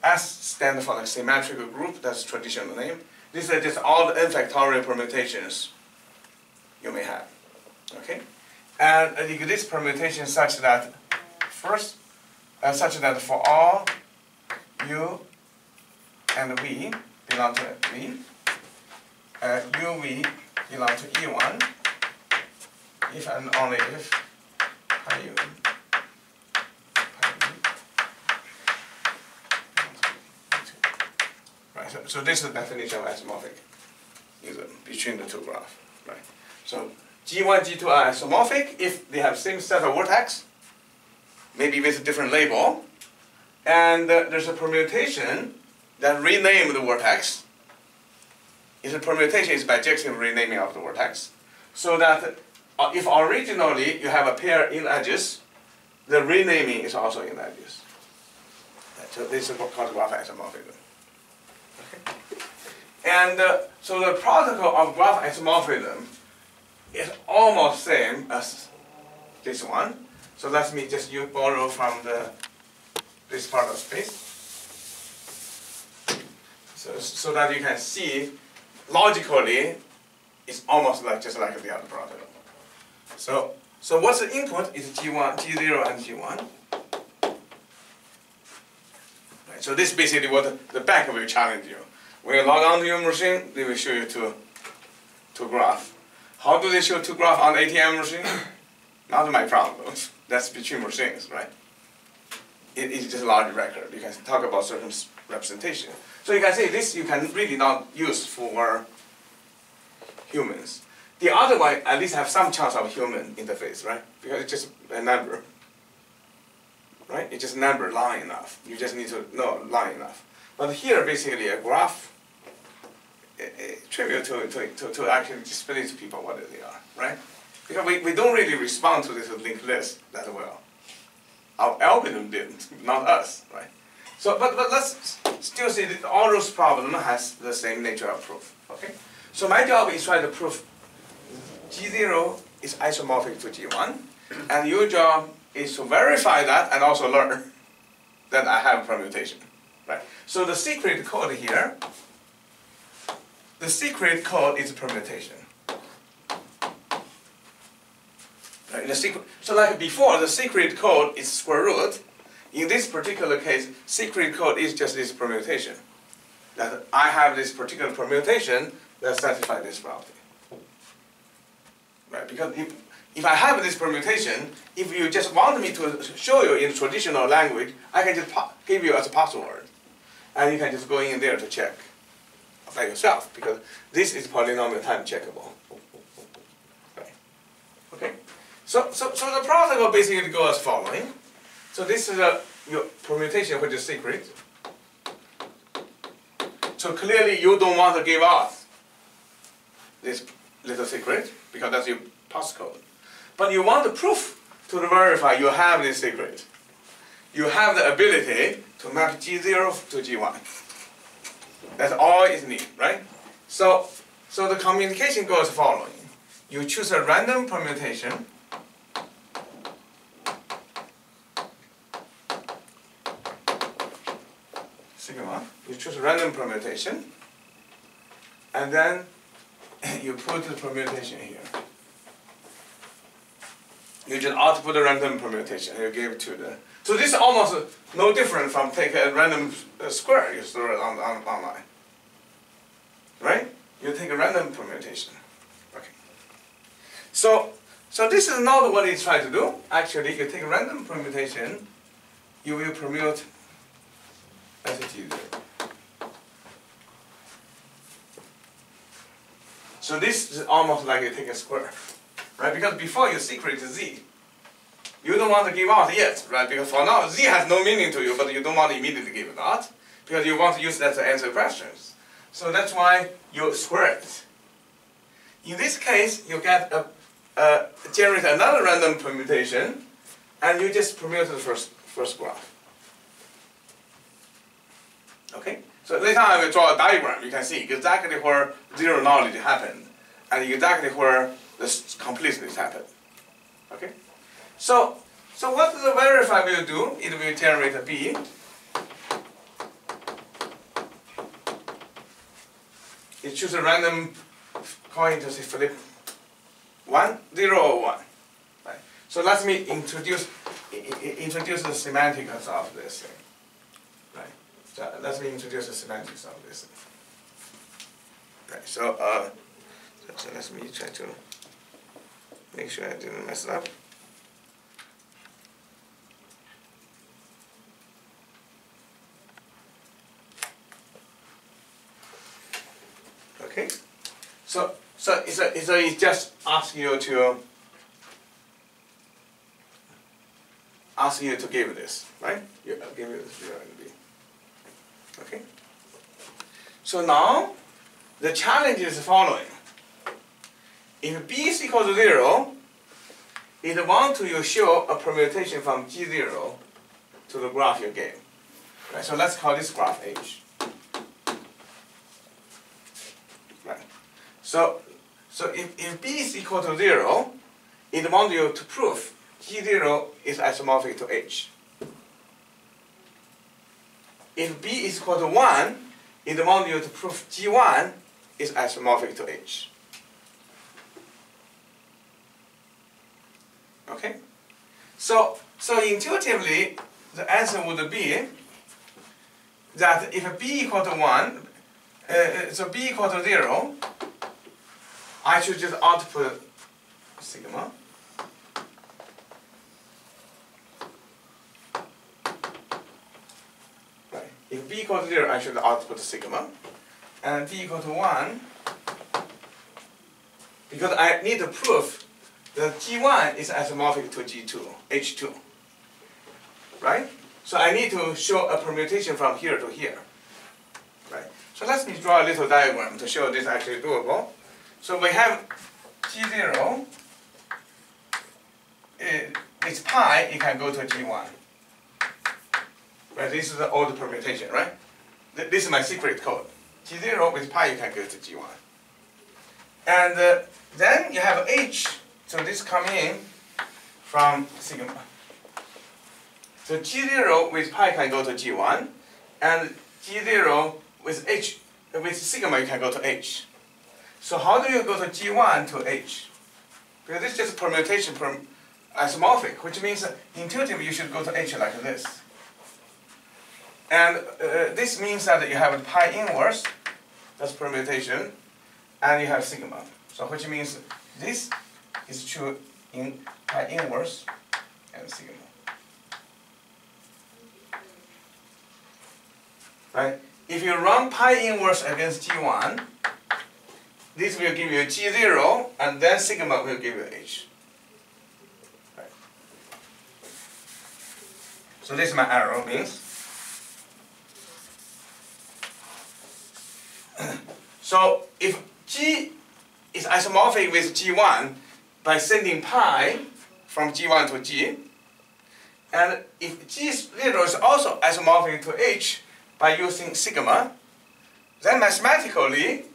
S stands for like symmetrical group, that's traditional name. These are just all the n factorial permutations you may have. Okay, and this permutation such that first, such that for all u and v belong to v, uv belong to E1, if and only if pi u pi v. Right. So this is the definition of isomorphic, is between the two graphs. Right. So G1, G2 are isomorphic if they have same set of vertex, maybe with a different label, and there's a permutation that rename the vertex. If the permutation is bijective renaming of the vertex, so that if originally you have a pair in edges, the renaming is also in edges. Right. So this is called graph isomorphism. Okay. And so the protocol of graph isomorphism is almost same as this one. So let me just borrow from this part of space, so that you can see logically it's almost just like the other protocol. So what's the input is G1, G0 and G1. Right, so this is basically what the bank will challenge you. When you log on to your machine, they will show you two graphs. How do they show two graphs on the ATM machine? Not my problem. That's between machines, right? It is just a large record. You can talk about certain representation. So you can say this you can really not use for humans. The other one at least have some chance of human interface, right? Because it's just a number, right? It's just a number long enough. You just need to know long enough. But here, basically, a graph trivial to actually display to people what they are, right? Because we don't really respond to this linked list that well. Our algorithm didn't, not us, right? So, but let's still say that all those problems has the same nature of proof, okay? So my job is try to prove G0 is isomorphic to G1, and your job is to verify that and also learn that I have permutation, right? So the secret code here, the secret code is permutation. Right? So like before, the secret code is square root. In this particular case, secret code is just this permutation. That I have this particular permutation that satisfies this property. Right? Because if I have this permutation, if you just want me to show you in traditional language, I can just give you as a password. And you can just go in there to check by yourself, because this is polynomial time checkable. Right. Okay? So the protocol basically goes as following. So this is your permutation, which is secret. So clearly you don't want to give out this little secret, because that's your passcode. But you want the proof to verify you have this secret. You have the ability to map G0 to G1. That's all it needs, right? So the communication goes as following. You choose a random permutation. Sigma. You choose a random permutation. And then you put the permutation here. You just output a random permutation and you give it to the... So this is almost no different from take a random square you store it online. Right? You take a random permutation. Okay. So this is not what it's trying to do. Actually, you take a random permutation, you will permute as it is. So this is almost like you take a square. Right? Because before your secret is Z. You don't want to give out yet, right? Because for now, Z has no meaning to you, but you don't want to immediately give it out, because you want to use that to answer questions. So that's why you square it. In this case, you get generate another random permutation, and you just permute the first graph. Okay? So later on, I will draw a diagram. You can see exactly where zero knowledge happened, and exactly where the completeness happened. Okay? So what the verify will do? It will generate a B. It chooses a random coin to say flip 1, 0, or 1. Right? So let me introduce the semantics of this thing. Right? So let me introduce the semantics of this thing. Right. So let me try to make sure I didn't mess it up. Okay. So it just asks you to give this, right? You give it 0 and B. Okay. So now the challenge is the following. If B is equal to 0, it wants to show a permutation from G0 to the graph you gave. Right? So let's call this graph H. Right. So if B is equal to 0, it wants you to prove G0 is isomorphic to H. If B is equal to 1, it wants you to prove G1 is isomorphic to H. Okay? So intuitively, the answer would be that if B equal to 1, so B equal to 0, I should just output sigma. Right. If B equal to 0, I should output sigma. And B equal to 1, because I need to prove that G1 is isomorphic to G2, H2. Right? So I need to show a permutation from here to here. Right? So let me draw a little diagram to show this actually doable. So we have G0, it's pi, it can go to G1. Right? This is the old permutation, right? This is my secret code. G0 with pi, you can go to G1. And then you have H, so this comes in from sigma. So G0 with pi can go to G1, and G0 with H, with sigma you can go to H. So how do you go to G1 to H? Because this is just permutation from isomorphic, which means intuitively you should go to H like this. And this means that you have pi inverse, that's permutation, and you have sigma. So which means this is true in pi inverse and sigma. Right? If you run pi inverse against G1, this will give you G0, and then sigma will give you H. Right. So this is my arrow means. So if G is isomorphic with G1 by sending pi from G1 to G, and if G0 is also isomorphic to H by using sigma, then mathematically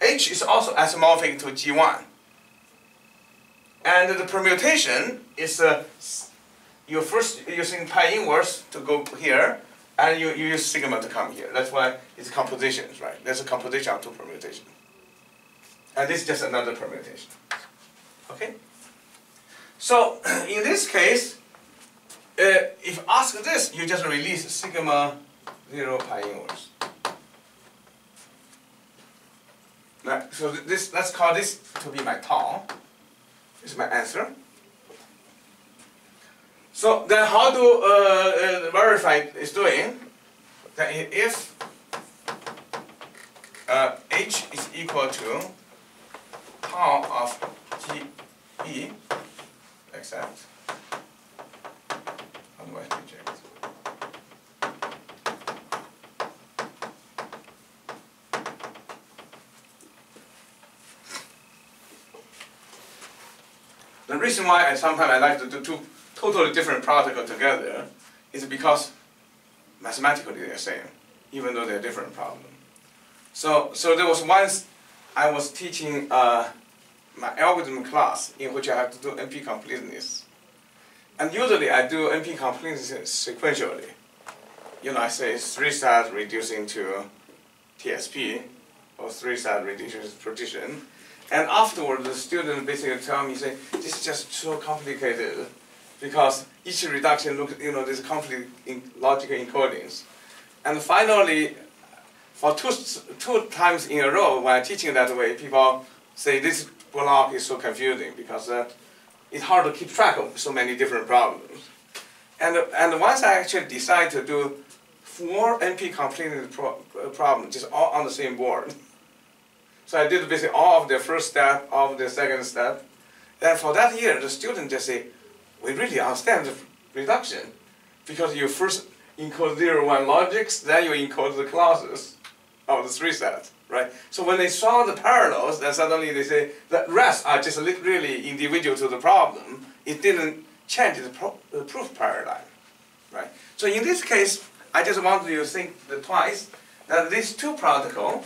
H is also isomorphic to G1. And the permutation is you're first using pi inverse to go here, and you use sigma to come here. That's why it's compositions, right? There's a composition of two permutations. And this is just another permutation. Okay? So in this case, if asked this, you just release sigma 0 pi inverse. Right, so let's call this to be my tau. This is my answer. So then how to verify it's doing? That if H is equal to tau of GE, except, how do I reject? The reason why sometimes I like to do two totally different particles together is because mathematically they're the same, even though they're different problems. So there was once I was teaching my algorithm class in which I have to do NP completeness. And usually I do NP completeness sequentially. You know, I say 3 steps reducing to TSP, or 3 steps reducing to partition. And afterward, the student basically tell me, say, this is just so complicated because each reduction looks, there's conflict in logical encodings. And finally, for two times in a row, when I'm teaching that way, people say this block is so confusing because it's hard to keep track of so many different problems. And once I actually decide to do 4 NP completed problems, just all on the same board. So I did basically all of the first step, all of the second step. And for that year, the student just say, we really understand the reduction because you first encode 0, 1 logics, then you encode the clauses of the 3 sets, right? So when they saw the parallels, then suddenly they say the rest are just really individual to the problem. It didn't change the proof paradigm, right? So in this case, I just want you to think twice that these 2 protocols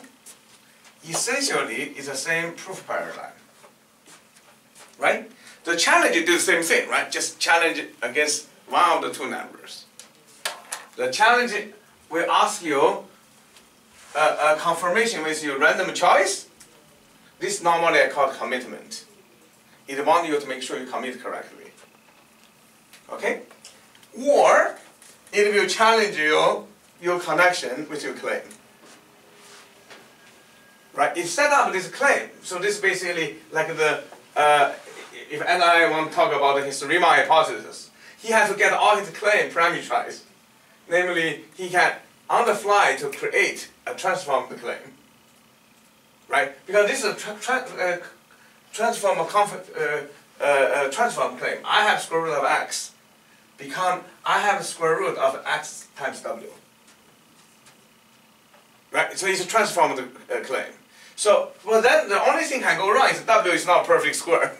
essentially is the same proof paradigm, right? The challenge is do the same thing, right? Just challenge against one of the 2 numbers. The challenge will ask you a confirmation with your random choice. This normally I call commitment. It wants you to make sure you commit correctly. Okay? Or it will challenge your connection with your claim. Right? It set up this claim. So this is basically like the if I want to talk about his Riemann hypothesis, he has to get all his claim parameterized. Namely, he can on the fly to create a transform of the claim. Right? Because this is a transform claim. I have square root of x become I have square root of x times w. Right? So it's a transform of the claim. So, well then the only thing can go wrong is w is not a perfect square.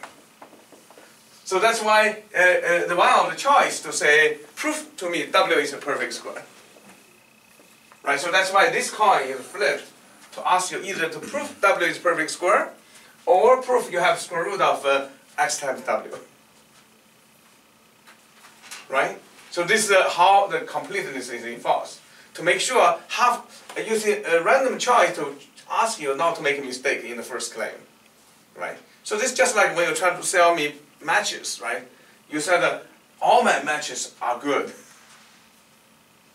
So that's why the one of the choice to say, prove to me w is a perfect square. Right? So that's why this coin is flipped to ask you either to prove w is perfect square or prove you have square root of x times w. Right? So this is how the completeness is enforced. To make sure, using a random choice to ask you not to make a mistake in the first claim. Right? So this is just like when you're trying to sell me matches, right? You said that all my matches are good.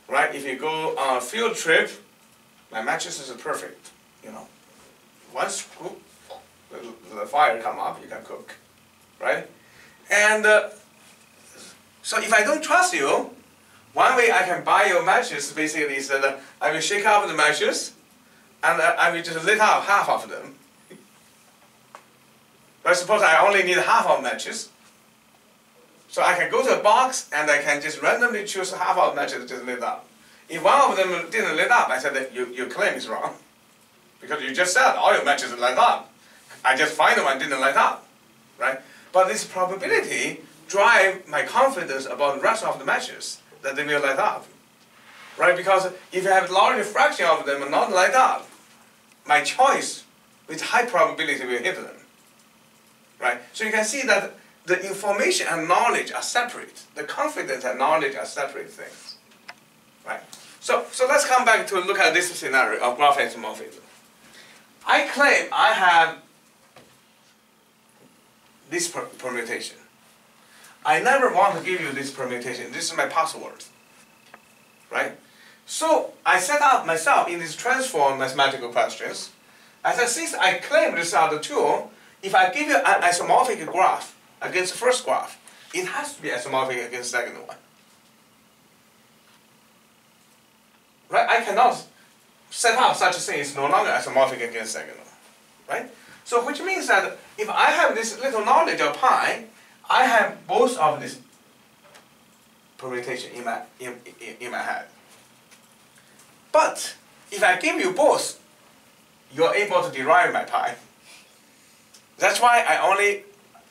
Right? If you go on a field trip, my matches is perfect. Once the fire come up, you can cook. Right? And so if I don't trust you, one way I can buy your matches basically is that I will shake up the matches and I will just lit up half of them. But suppose I only need half of matches. So I can go to a box and I can just randomly choose half of matches just lit up. If one of them didn't lit up, I said that your claim is wrong. Because you just said all your matches light up. I just find one didn't light up. Right? But this probability drive my confidence about the rest of the matches that they will light up. Right? Because if I have a large fraction of them not light up, my choice with high probability will hit them. Right? So you can see that the information and knowledge are separate. The confidence and knowledge are separate things. Right? So let's come back to look at this scenario of graph isomorphism. I claim I have this permutation. I never want to give you this permutation. This is my password. Right? So I set up myself in these transform mathematical questions. I said, since I claim this are the two, if I give you an isomorphic graph against the first graph, it has to be isomorphic against the second one. Right? I cannot set up such a thing is no longer isomorphic against the second one. Right? So which means that if I have this little knowledge of pi, I have both of this permutation in my head. But if I give you both, you're able to derive my pi. That's why I only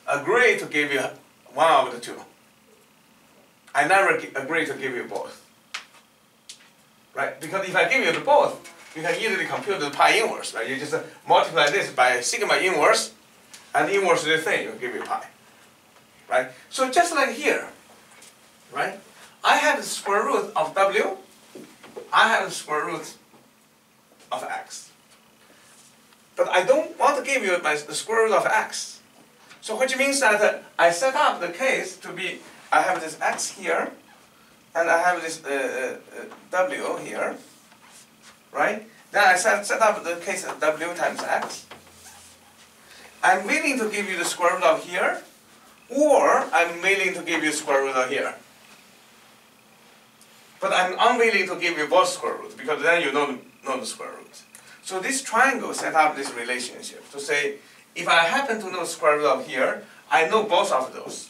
agree to give you one of the two. I never agree to give you both. Right? Because if I give you the both, you can easily compute the pi inverse. Right? You just multiply this by sigma inverse, and inverse the thing, will give you pi. Right? So just like here, right? I have the square root of w, I have the square root of x. but I don't want to give you the square root of x. So which means that I set up the case to be, I have this x here, and I have this w here, right? Then I set up the case of w times x. I'm willing to give you the square root of here, or I'm willing to give you square root of here. But I'm unwilling to give you both square roots, because then you know the square roots. So this triangle set up this relationship to say, if I happen to know the square root of here, I know both of those.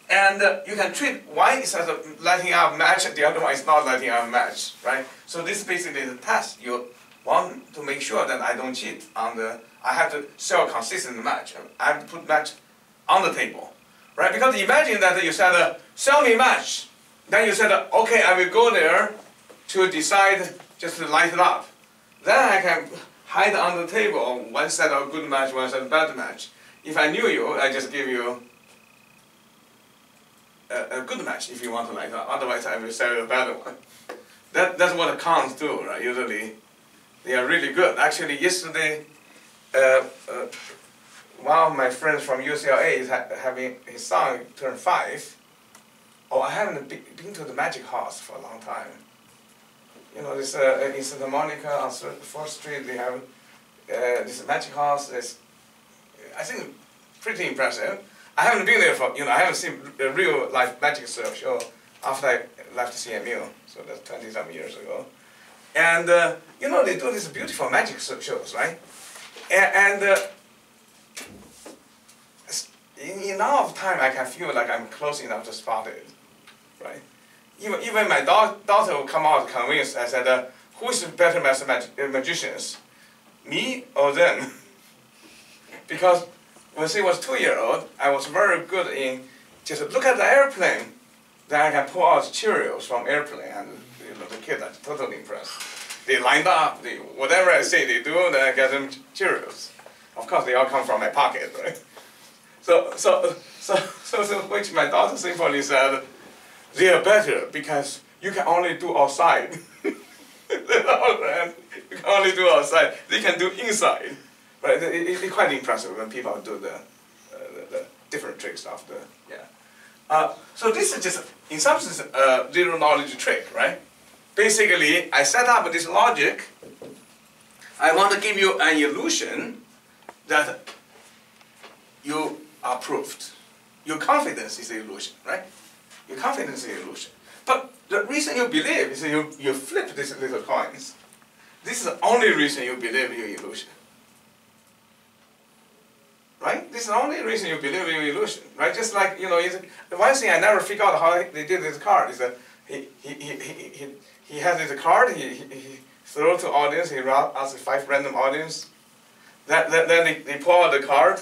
And you can treat one is as a letting up match, and the other one is not letting up match, right? So this is basically the test. You want to make sure that I don't cheat on the, I have to show a consistent match. I have to put match on the table, right? Because imagine that you said, show me match. Then you said, okay, I will go there to decide just to light it up. Then I can hide on the table one set of good match, one set of bad match. If I knew you, I just give you a good match if you want to light up. Otherwise, I will sell you a bad one. That's what the cons do, right? Usually, they are really good. Actually, yesterday, one of my friends from UCLA is having his son turn 5. Oh, I haven't been to the Magic House for a long time. You know, this in Santa Monica on 4th Street, they have this Magic House. Is, I think, pretty impressive. I haven't been there for, I haven't seen a real life magic show after I left CMU, so that's 20-some years ago. And, they do these beautiful magic shows, right? And in enough time, I can feel like I'm close enough to spot it, right? Even my daughter will come out convinced. I said, who is the better magicians, me or them? Because when she was 2-year-old, I was very good in just look at the airplane. Then I can pull out Cheerios from airplane, and the kids are totally impressed. They lined up, whatever I say they do, then I get them Cheerios. Of course, they all come from my pocket, right? So which my daughter simply said, they are better because you can only do outside. You can only do outside. They can do inside. Right? It's quite impressive when people do the different tricks of the, yeah. So this is just, in some sense, a zero knowledge trick, right? Basically, I set up this logic. I want to give you an illusion that you are proved. Your confidence is an illusion, right? Your confidence is an illusion. But the reason you believe is that you flip these little coins. This is the only reason you believe in your illusion. Right? This is the only reason you believe in your illusion. Right? Just like, the one thing I never figured out how they did this card is that he had this card, he threw it to the audience, he asked 5 random audience. Then they pull out the card,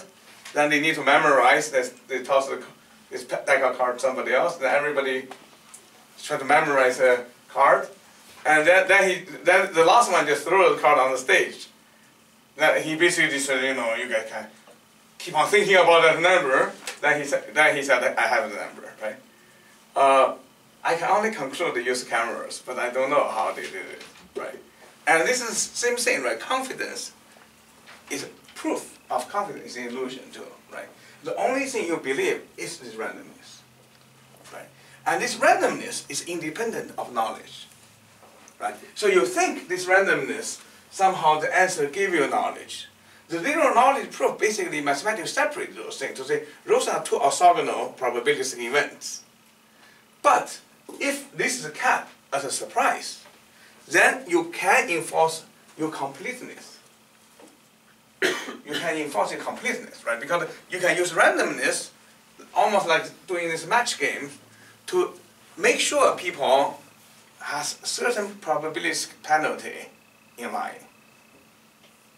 then they need to memorize, they toss this deck of card to somebody else, then everybody try to memorize the card. And then the last one just threw the card on the stage. Then he basically said, you guys can keep on thinking about that number. Then he said, I have the number, right? I can only conclude they use cameras, but I don't know how they did it, right? And this is the same thing, right? Confidence is proof of confidence in illusion too, right? The only thing you believe is this randomness, right? And this randomness is independent of knowledge, right? So you think this randomness, somehow the answer give you knowledge. The zero knowledge proof basically mathematically separate those things to say those are 2 orthogonal probabilistic events. But if this is kept as a surprise, then you can enforce your completeness. You can enforce your completeness, right? Because you can use randomness, almost like doing this match game, to make sure people has certain probabilistic penalty in mind,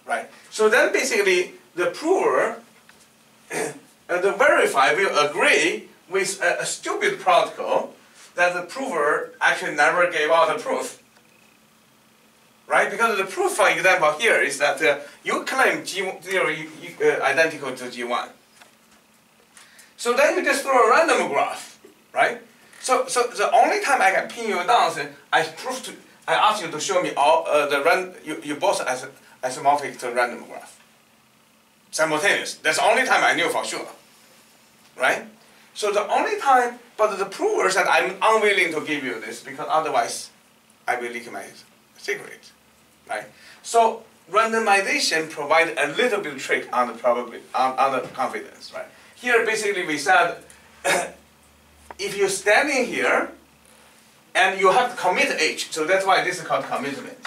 right? So then basically the prover and the verifier will agree with a stupid protocol that the prover actually never gave out the proof. Right? Because the proof, for example, here is that you claim G0 identical to G1. So then you just throw a random graph, right? So the only time I can pin you down is I ask you to show me all you both as isomorphic to random graph. Simultaneous. That's the only time I knew for sure. Right? So the only time, but the prover said I'm unwilling to give you this because otherwise I will leak my secret. Right? So randomization provides a little bit of trick on the probability, on the confidence. Right? Here basically we said if you're standing here and you have to commit H, so that's why this is called commitment.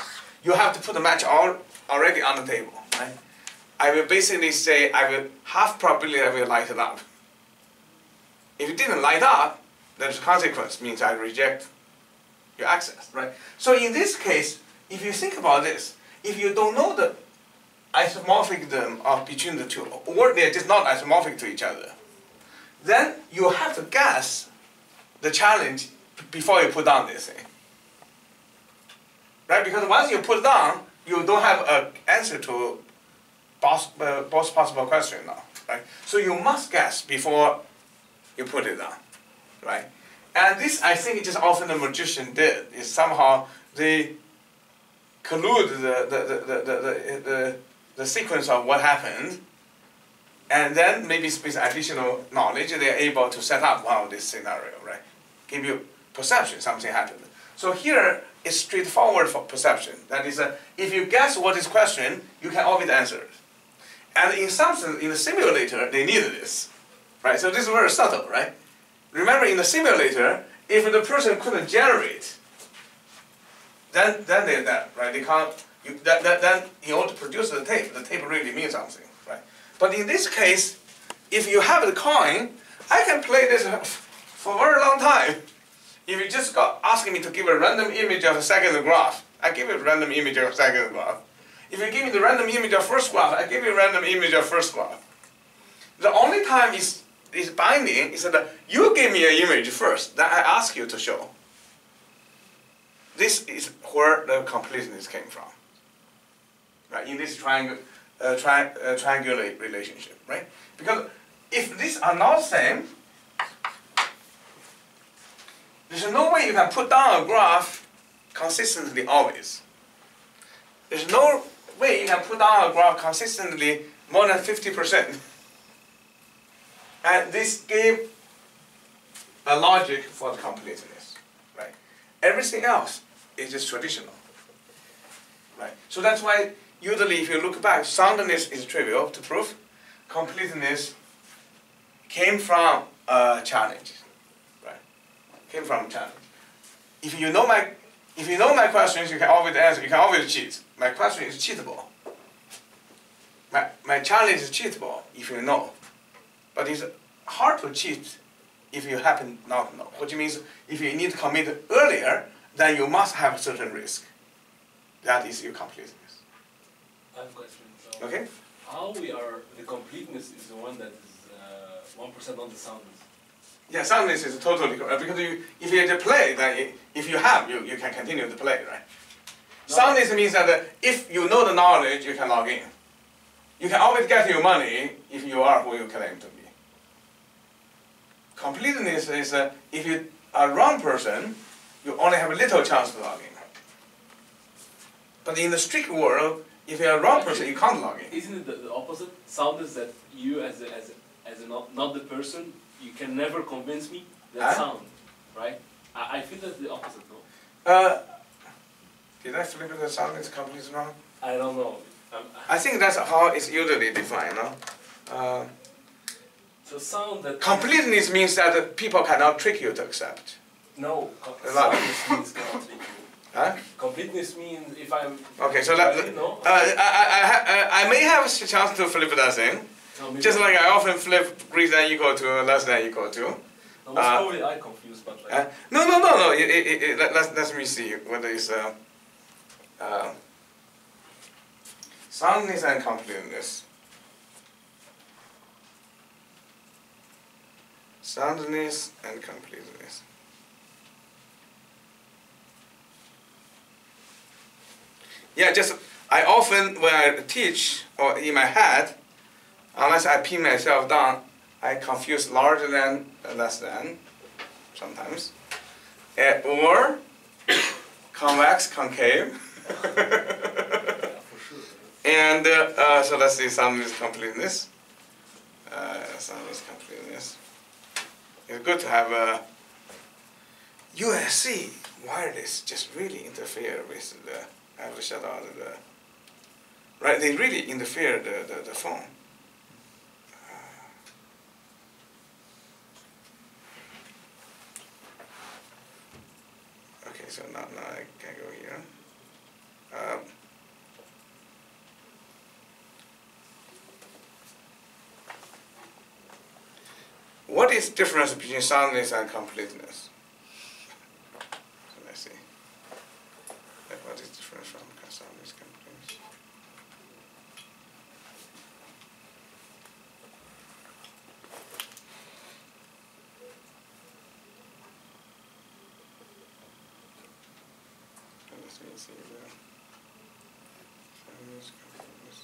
You have to put the match already on the table. Right? I will basically say I will half probability I will light it up. If it didn't light up, then the consequence means I reject your access, right? So in this case, if you think about this, if you don't know the isomorphism of between the two, or they're just not isomorphic to each other, then you have to guess the challenge before you put down this thing. Right? Because once you put it down, you don't have an answer to both possible questions now. Right? So you must guess before you put it down, right? And this, I think, just often the magician did, is somehow they collude the sequence of what happened, and then maybe with additional knowledge, they are able to set up one of this scenario, right? Give you perception, something happened. So here, it's straightforward for perception. That is, if you guess what is question, you can always answer it. And in some sense, in the simulator, they need this. Right, so this is very subtle, right? Remember, in the simulator, if the person couldn't generate, then they're dead, right? They can't. Then in order to produce the tape really means something, right? But in this case, if you have the coin, I can play this for a very long time. If you just asking me to give a random image of a second graph, I give you a random image of a second graph. If you give me the random image of first graph, I give you a random image of first graph. The only time is binding is that you give me an image first, then I ask you to show. This is where the completeness came from, right? In this triangular relationship, right? Because if these are not same, there's no way you can put down a graph consistently always. There's no way you can put down a graph consistently more than 50%. And this gave a logic for the completeness, right? Everything else is just traditional, right? So that's why usually if you look back, soundness is trivial to prove. Completeness came from a challenge, right? Came from a challenge. If you know my questions, you can always answer. You can always cheat. My question is cheatable. My challenge is cheatable if you know. But it's hard to cheat if you happen not to know. Which means if you need to commit earlier, then you must have a certain risk. That is your completeness. I have a question. So okay? How the completeness is the one that is 1% on the soundness? Yeah, soundness is totally correct. Because if you have to play, then if you have, you can continue to play, right? No. Soundness means that if you know the knowledge, you can log in. You can always get your money if you are who you claim to be. Completeness is if you are a wrong person, you only have a little chance to log in. But in the strict world, if you're a wrong person, you can't log in. Isn't it the opposite? Sound is that you, as not the person, you can never convince me that sound, right? I feel that's the opposite, no? Did I flip it? The sound is completely wrong? I don't know. I think that's how it's usually defined, no? So sound that... Completeness means that people cannot trick you to accept. No, soundness means cannot trick you. Huh? Completeness means if I'm... Okay, so I may have a chance to flip that thing. No, just like I often flip greater than equal to less than equal to. No, most probably I confused, but like... No. Let me see whether it's... soundness and completeness. Soundness and completeness. Yeah, I often, when I teach, or in my head, unless I pin myself down, I confuse larger than and less than, sometimes. Or convex, concave. Yeah, for sure. And so let's see soundness completeness. Soundness completeness. It's good to have a USC wireless just really interfere with the. I have to shut out the. Right, they really interfere the phone. Okay, so now I can go here. What is the difference between soundness and completeness? So let's see. What is different from soundness and completeness? Let me see the soundness, completeness.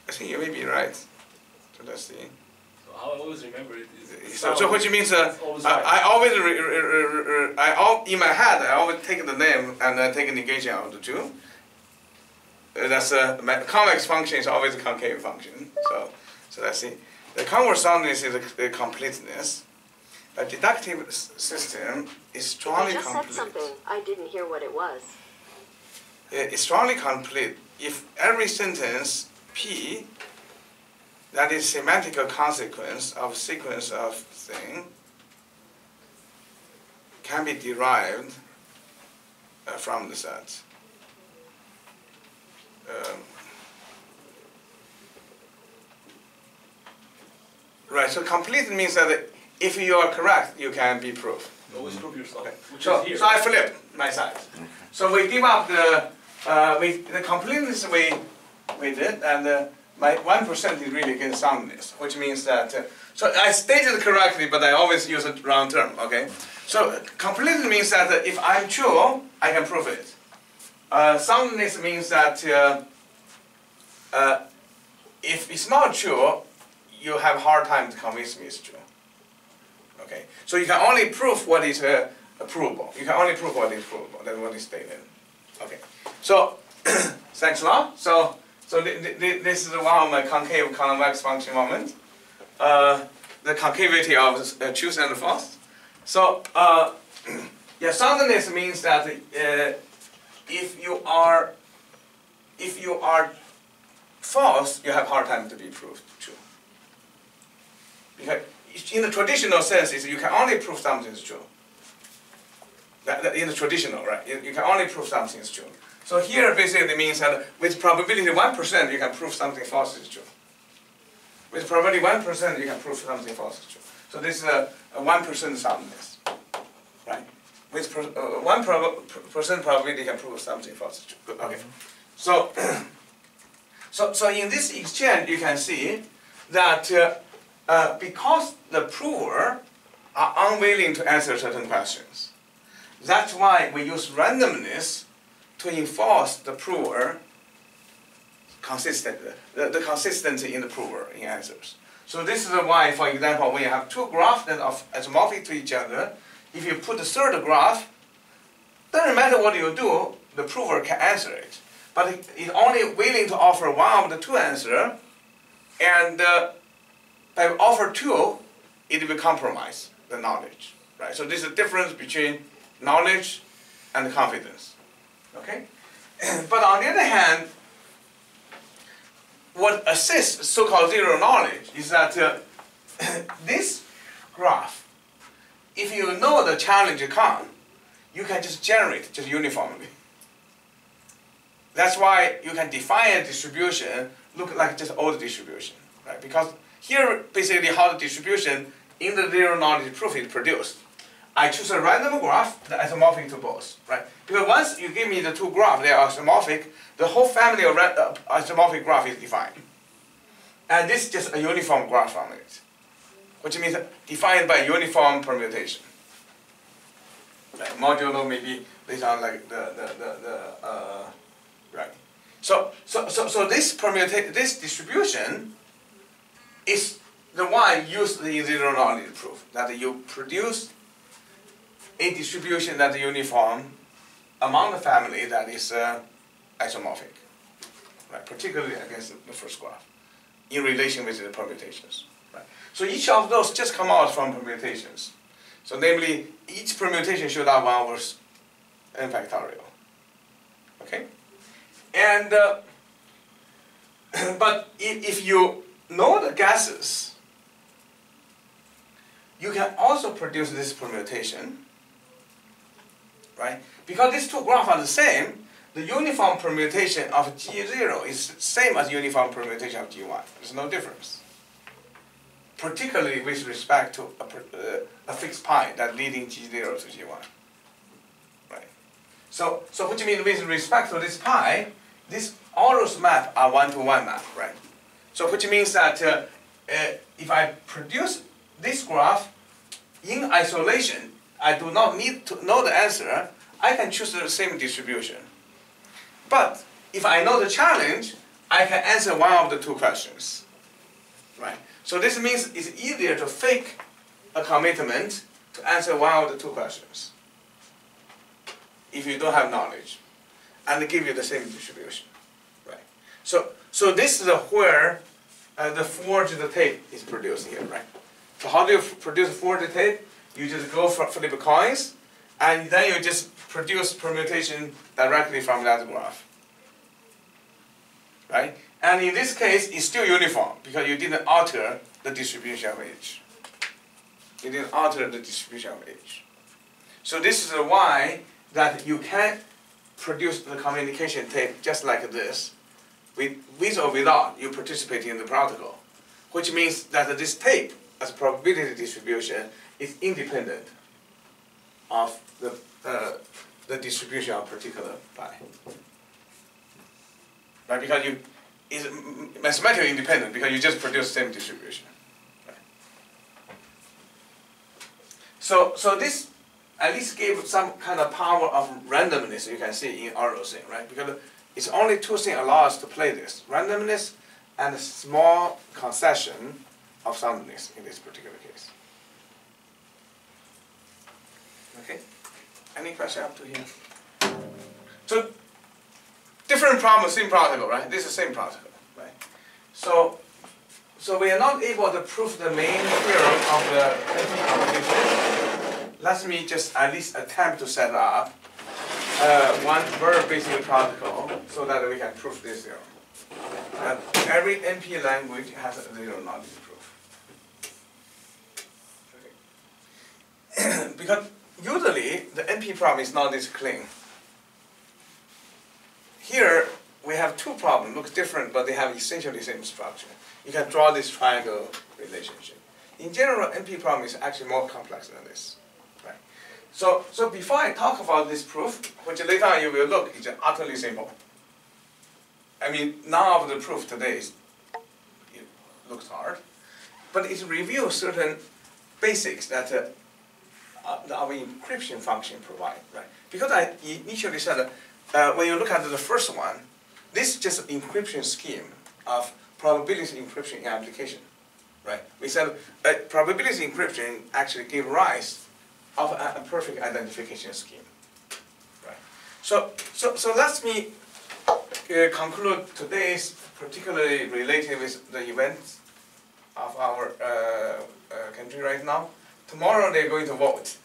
I think you may be right. So let's see. So how I always remember it is. So what you mean? Right. I always in my head I always take the name and then take a negation out of the two. That's a convex function is always a concave function. So let's see. The converse soundness is the completeness. A deductive system is strongly complete. You just said something. I didn't hear what it was. It's strongly complete if every sentence P, that is semantical consequence of sequence of thing, can be derived from the set. Right, so complete means that if you are correct, you can be proved. Always prove yourself. Okay. Which So, is here. so I flip my side. So we give up the completeness we did, and my 1% is really against soundness, which means that. So I stated it correctly, but I always use a round term. Okay. So completeness means that if I'm true, I can prove it. Soundness means that if it's not true, you have a hard time to convince me it's true. Okay, so you can only prove what is provable. You can only prove what is provable. That's what is stated. Okay, so thanks a lot. So this is one of my concave convex function moment. The concavity of true and false. So yeah, soundness means that if you are false, you have a hard time to be proved true. Because in the traditional sense, is you can only prove something is true. In the traditional, right? You can only prove something is true. So here basically means that with probability 1%, you can prove something false is true. With probability 1%, you can prove something false is true. So this is a 1% soundness, right? With 1% probability, you can prove something false is true. Good. Okay. So, so in this exchange, you can see that because the prover are unwilling to answer certain questions, that's why we use randomness to enforce the prover the consistency in the prover in answers. So this is why, for example, when you have two graphs that are isomorphic to each other, if you put the third graph, doesn't matter what you do, the prover can answer it. But it's only willing to offer one of the two answers, and by offer two, it will compromise the knowledge, right? So this is the difference between knowledge and confidence, okay? But on the other hand, what assists so-called zero knowledge is that this graph, if you know the challenge comes, you can just generate just uniformly. That's why you can define a distribution look like just old distribution, right? Because here basically how the distribution in the zero knowledge proof is produced. I choose a random graph that is isomorphic to both, right? Because once you give me the two graphs, they are isomorphic, the whole family of isomorphic graph is defined. And this is just a uniform graph from it, which means defined by uniform permutation. Right. Modulo maybe based on like right. So this this distribution is the one used in zero knowledge proof, that you produce a distribution that is uniform among the family that is isomorphic, right? Particularly against the first graph, in relation with the permutations, right? So each of those just come out from permutations. So namely, each permutation should have 1 over n factorial. Okay, and but if you know the gases, you can also produce this permutation, right? Because these two graphs are the same, the uniform permutation of G0 is the same as uniform permutation of G1. There's no difference. Particularly with respect to a fixed pi that leading G0 to G1. Right? So what you mean with respect to this pi, all those maps are 1-to-1 map, right? So which means that if I produce this graph in isolation, I do not need to know the answer. I can choose the same distribution. But if I know the challenge, I can answer one of the two questions. Right? So this means it's easier to fake a commitment to answer one of the two questions if you don't have knowledge, and they give you the same distribution. Right? So this is where the forged tape is produced here, right? So how do you produce a forged tape? You just go for flip coins, and then you just produce permutation directly from that graph. Right? And in this case, it's still uniform because you didn't alter the distribution of H. You didn't alter the distribution of H. So this is why that you can produce the communication tape just like this, with or without you participating in the protocol, which means that this tape as probability distribution is independent of the distribution of particular pi. Right? Because it's mathematically independent because you just produce the same distribution. Right? So this at least gave some kind of power of randomness, you can see in all those things, right? Because it's only two things allow us to play this: randomness and a small concession of soundness in this particular case. Okay? Any question up to here? So different problem, same protocol, right? This is the same protocol, right? So we are not able to prove the main theorem of the computation. Let me just at least attempt to set up one very basic protocol so that we can prove this theorem. Every NP language has a zero knowledge proof. Okay. Because usually the NP problem is not this clean. Here we have two problems, look different, but they have essentially the same structure. You can draw this triangle relationship. In general, NP problem is actually more complex than this. Right? So before I talk about this proof, which later on you will look, it's utterly simple. I mean, none of the proof today looks hard, but it reveals certain basics that our encryption function provides, right? Because I initially said when you look at the first one, this is just an encryption scheme of probability encryption in application, right? We said probability encryption actually gave rise of a perfect identification scheme, right? So let me conclude today's particularly related with the events of our country right now. Tomorrow they're going to vote.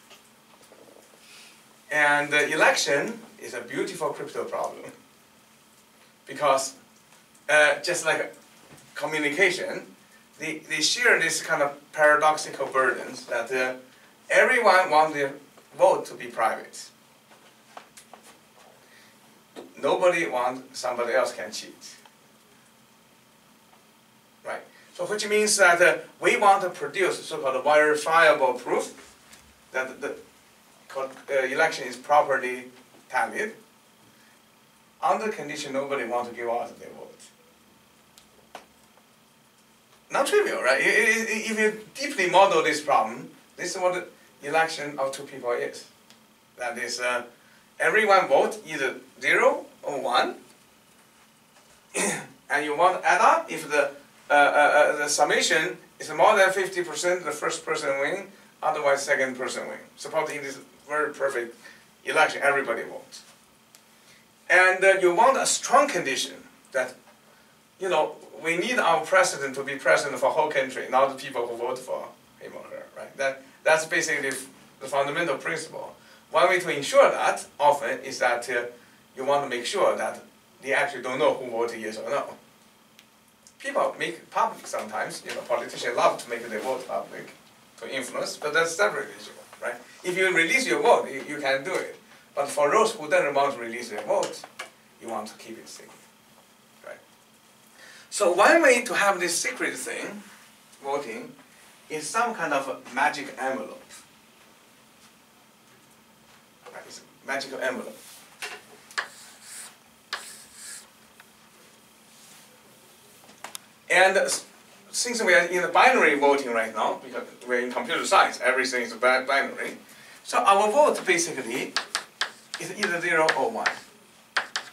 And the election is a beautiful crypto problem. Because just like communication, they share this kind of paradoxical burdens that everyone wants their vote to be private. Nobody wants somebody else can cheat. Right? So which means that we want to produce so-called verifiable proof that the election is properly tallied. Under condition nobody wants to give out their vote. Not trivial, right? If you deeply model this problem, this is what the election of two people is. That is, every one vote either 0 or 1. And you want to add up. If the summation is more than 50%, the first person wins. Otherwise, second person wins. Suppose in this very perfect election, everybody votes. And you want a strong condition that, you know, we need our president to be president for whole country, not the people who vote for him or her, right? That's basically the fundamental principle. One way to ensure that, often, is that you want to make sure that they actually don't know who voted yes or no. People make it public sometimes. You know, politicians love to make their vote public to influence, but that's a separate issue, right? If you release your vote, you can do it. But for those who don't want to release their vote, you want to keep it secret, right? So one way to have this secret thing, voting, is some kind of a magic envelope. Right? It's a magical envelope. And since we are in the binary voting right now, because we're in computer science, everything is binary, so our vote basically is either 0 or 1.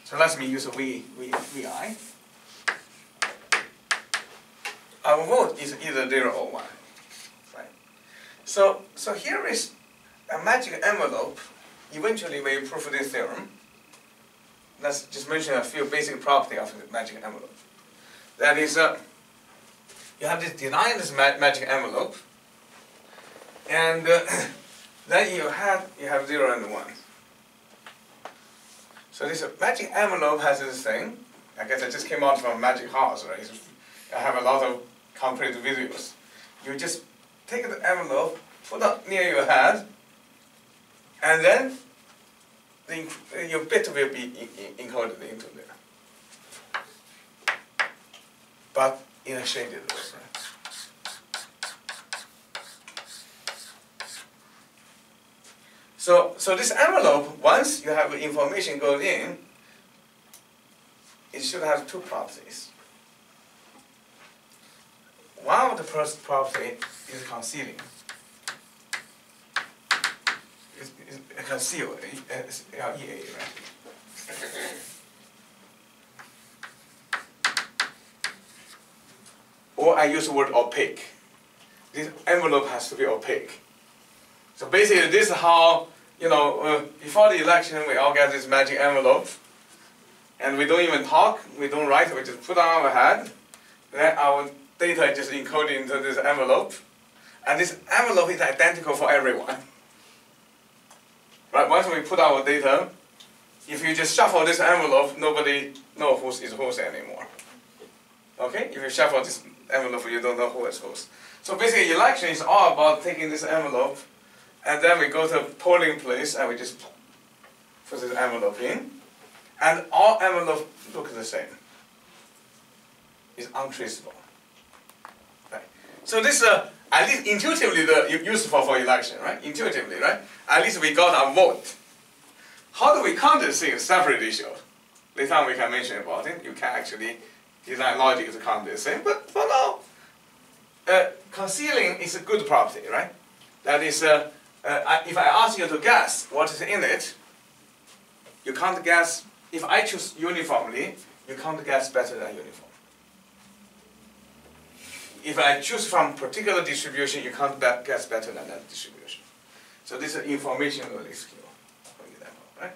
So let me use VI. Our vote is either 0 or 1. Right? So here is a magic envelope. Eventually we prove this theorem. Let's just mention a few basic properties of the magic envelope. That is, you have this design this magic envelope, and then you have 0 and 1. So this magic envelope has this thing. I guess it just came out from Magic House, right? I have a lot of complete videos. You just take the envelope, put it near your head, and then your bit will be encoded into there. But in a shaded way, right? So this envelope, once you have information going in, it should have two properties. One of the first property is concealing. It's conceal, L-E-A, right? Or I use the word opaque. This envelope has to be opaque. So basically, this is how, you know, before the election, we all get this magic envelope, and we don't even talk, we don't write, we just put on our head, then our data is just encoded into this envelope, and this envelope is identical for everyone. Right? Once we put our data, if you just shuffle this envelope, nobody knows who is whose anymore. Okay? If you shuffle this envelope, you don't know who is whose. So basically, election is all about taking this envelope, and then we go to a polling place, and we just put this envelope in, and all envelopes look the same. It's untraceable. Right? So this at least intuitively useful for election, right? Intuitively, right? At least we got a vote. How do we count this thing? Separate issue. Later on we can mention about it. You can actually design logic to count this thing. But for now, concealing is a good property, right? That is, if I ask you to guess what is in it, you can't guess. If I choose uniformly, you can't guess better than uniform. If I choose from particular distribution, you can't guess better than that distribution. So this is information learning skill, for example, right?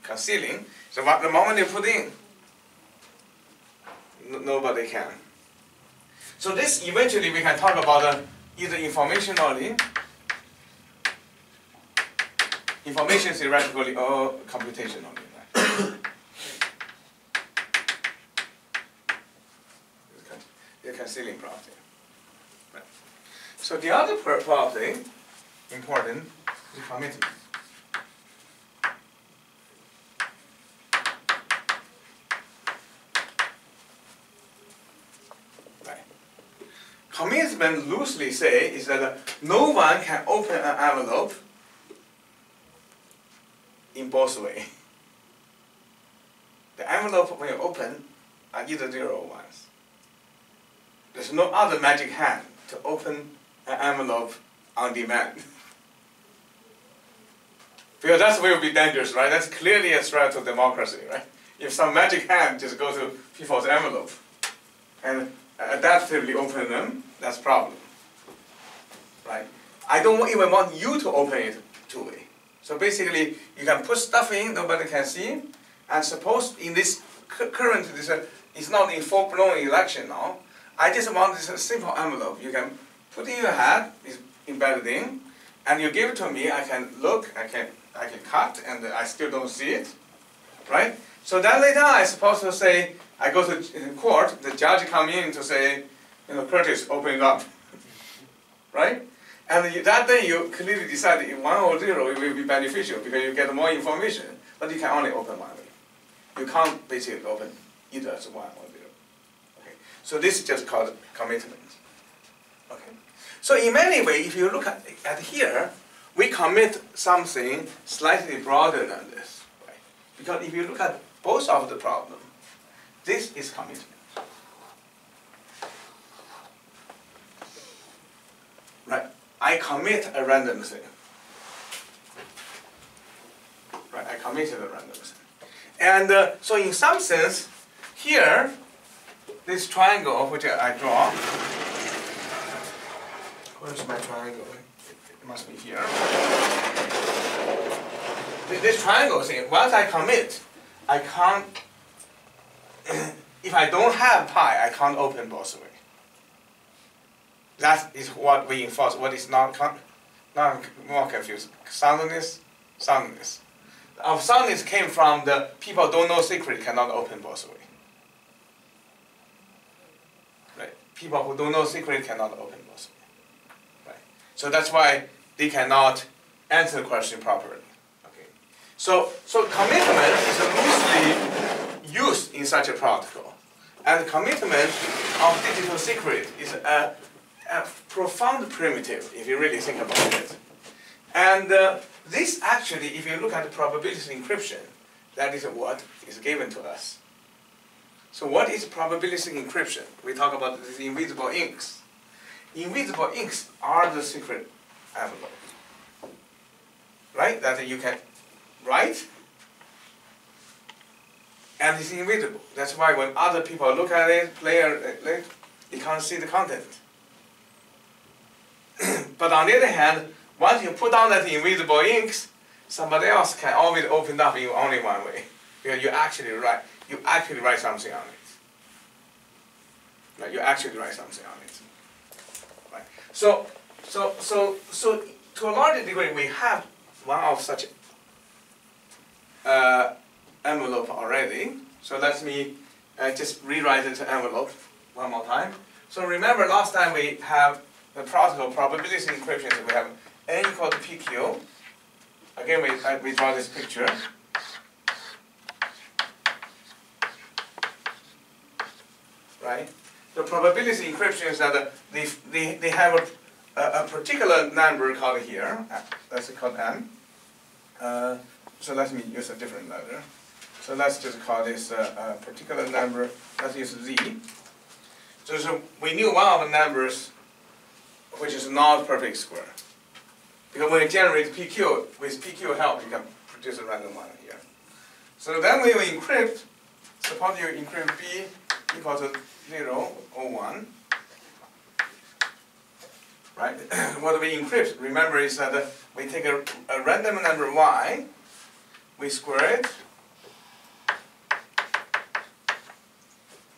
Concealing. So the moment you put in, nobody can. So this eventually we can talk about either information only, information theoretically, or computation only. Right? The concealing property. Right. So the other property, important, is commitment. Right. Commitment, loosely say, is that no one can open an envelope in both ways. The envelope when you open are either 0 or 1s. There's no other magic hand to open an envelope on demand. Because that will be dangerous, right? That's clearly a threat to democracy, right? If some magic hand just goes to people's envelope and adaptively open them, that's a problem, right? I don't even want you to open it two-way. So basically, you can put stuff in, nobody can see, and suppose in this current, it's not in full-blown election now, I just want this simple envelope. You can put in your hat, it's embedded in, and you give it to me, I can look, I can cut, and I still don't see it, right? So then later on, I'm supposed to say, I go to court, the judge come in to say, Curtis, open it up, right? And that day you clearly decide if 1 or 0 it will be beneficial because you get more information, but you can only open one way. You can't basically open either as 1 or 0. Okay. So this is just called commitment. Okay. So in many ways, if you look at here, we commit something slightly broader than this, right? Because if you look at both of the problem, this is commitment. Right? I commit a random thing. Right? I committed a random thing. And so in some sense, here, this triangle which I draw, where's my triangle? It must be here. This triangle thing, once I commit, I can't, if I don't have pi, I can't open both ways. That is what we enforce. What is not more confused? Soundness. Our soundness came from the people don't know secret cannot open both ways. Right? People who don't know secret cannot open both ways. Right? So that's why they cannot answer the question properly. Okay. So commitment is loosely used in such a protocol, and commitment of digital secret is a profound primitive, if you really think about it. And this actually, if you look at the probability encryption, that is what is given to us. So what is probability encryption? We talk about these invisible inks. Invisible inks are the secret envelope, right? That you can write, and it's invisible. That's why when other people look at it, they can't see the content. But on the other hand, once you put down that invisible inks, somebody else can always open it up in only one way. Because you actually write something on it. Right? You actually write something on it. Right? So to a large degree, we have one of such envelope already. So let me just rewrite the envelope one more time. So remember last time we have the protocol probability encryption, we have n equal to pq. Again, we draw this picture. Right? The probability encryption is that they have a particular number called here. That's called n. So let me use a different letter. So let's just call this a particular number. Let's use z. So we knew one of the numbers which is not perfect square. Because when you generate PQ, with PQ help, you can produce a random one here. So then we will encrypt, suppose you encrypt B equal to 0 or 1. Right? What we encrypt, remember, is that we take a random number y, we square it,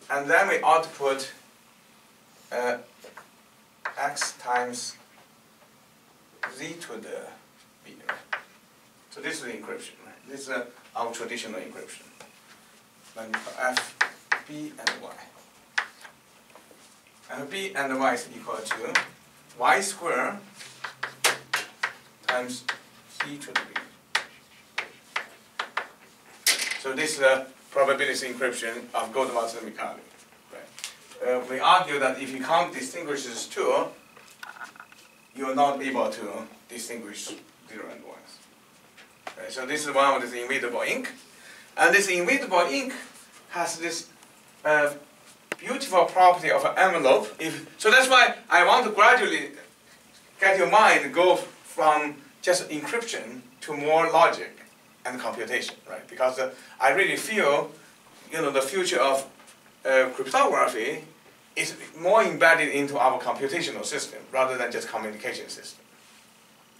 and then we output x times z to the b. Right? So this is the encryption. Right? This is our traditional encryption. Then f, b, and y. And b and y is equal to y squared times c to the b. So this is the probability encryption of Goldman-Sachs. We argue that if you can't distinguish these two, you are not able to distinguish 0 and 1s. Right? So this is one of this invisible ink. And this invisible ink has this beautiful property of an envelope. So that's why I want to gradually get your mind go from just encryption to more logic and computation, right? Because I really feel, the future of cryptography is more embedded into our computational system rather than just communication system,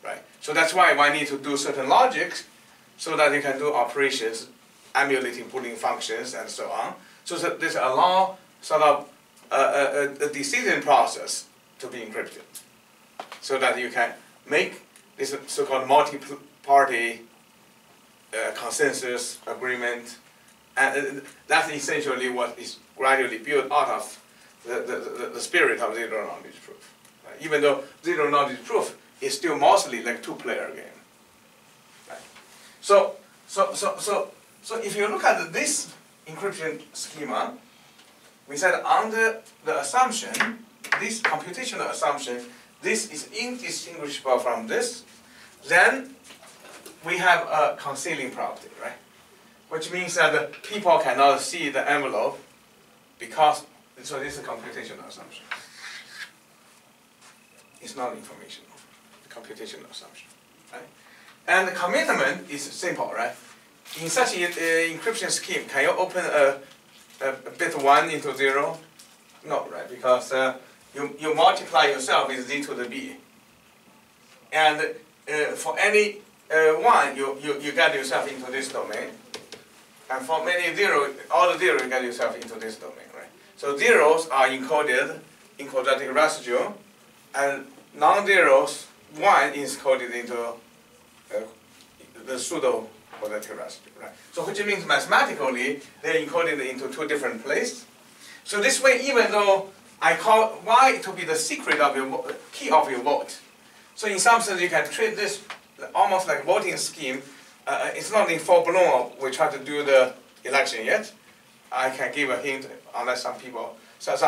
right? So that's why I need to do certain logics so that you can do operations, emulating Boolean functions and so on. So this allows sort of a decision process to be encrypted, so that you can make this so-called multi-party consensus agreement, and that's essentially what is gradually built out of the spirit of zero knowledge proof. Right? Even though zero knowledge proof is still mostly like two-player game. Right? So if you look at this encryption schema, we said under the assumption, this computational assumption, this is indistinguishable from this, then we have a concealing property, right? Which means that people cannot see the envelope because, so this is a computational assumption. It's not informational, the computational assumption, right? And the commitment is simple, right? In such an encryption scheme, can you open a bit 1 into 0? No, right? Because you multiply yourself with z to the b. And for any 1, you get yourself into this domain. And for many 0, all the 0, you get yourself into this domain, right? So zeros are encoded in quadratic residue, and non-zeros, 1 is coded into the pseudo-quadratic residue, right? So which means mathematically, they're encoded into 2 different places. So this way, even though I call Y to be the secret of your key of your vote, so in some sense you can treat this almost like voting scheme. It's not in full blown. We try to do the election yet. I can give a hint unless some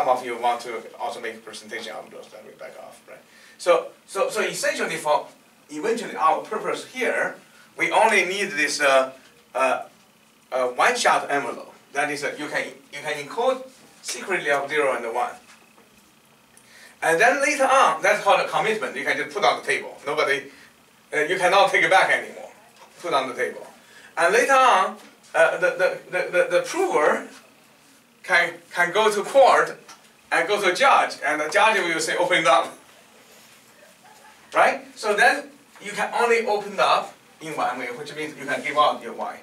of you want to also make a presentation of those, then we back off, right? So essentially for eventually our purpose here, we only need this one-shot envelope. That is, you can encode secretly of 0 and 1. And then later on, that's called a commitment. You can just put on the table. You cannot take it back anymore. Put on the table. And later on, the prover can go to court and go to a judge, and the judge will say, open it up. Right? So then you can only open it up in one way, which means you can give out your Y.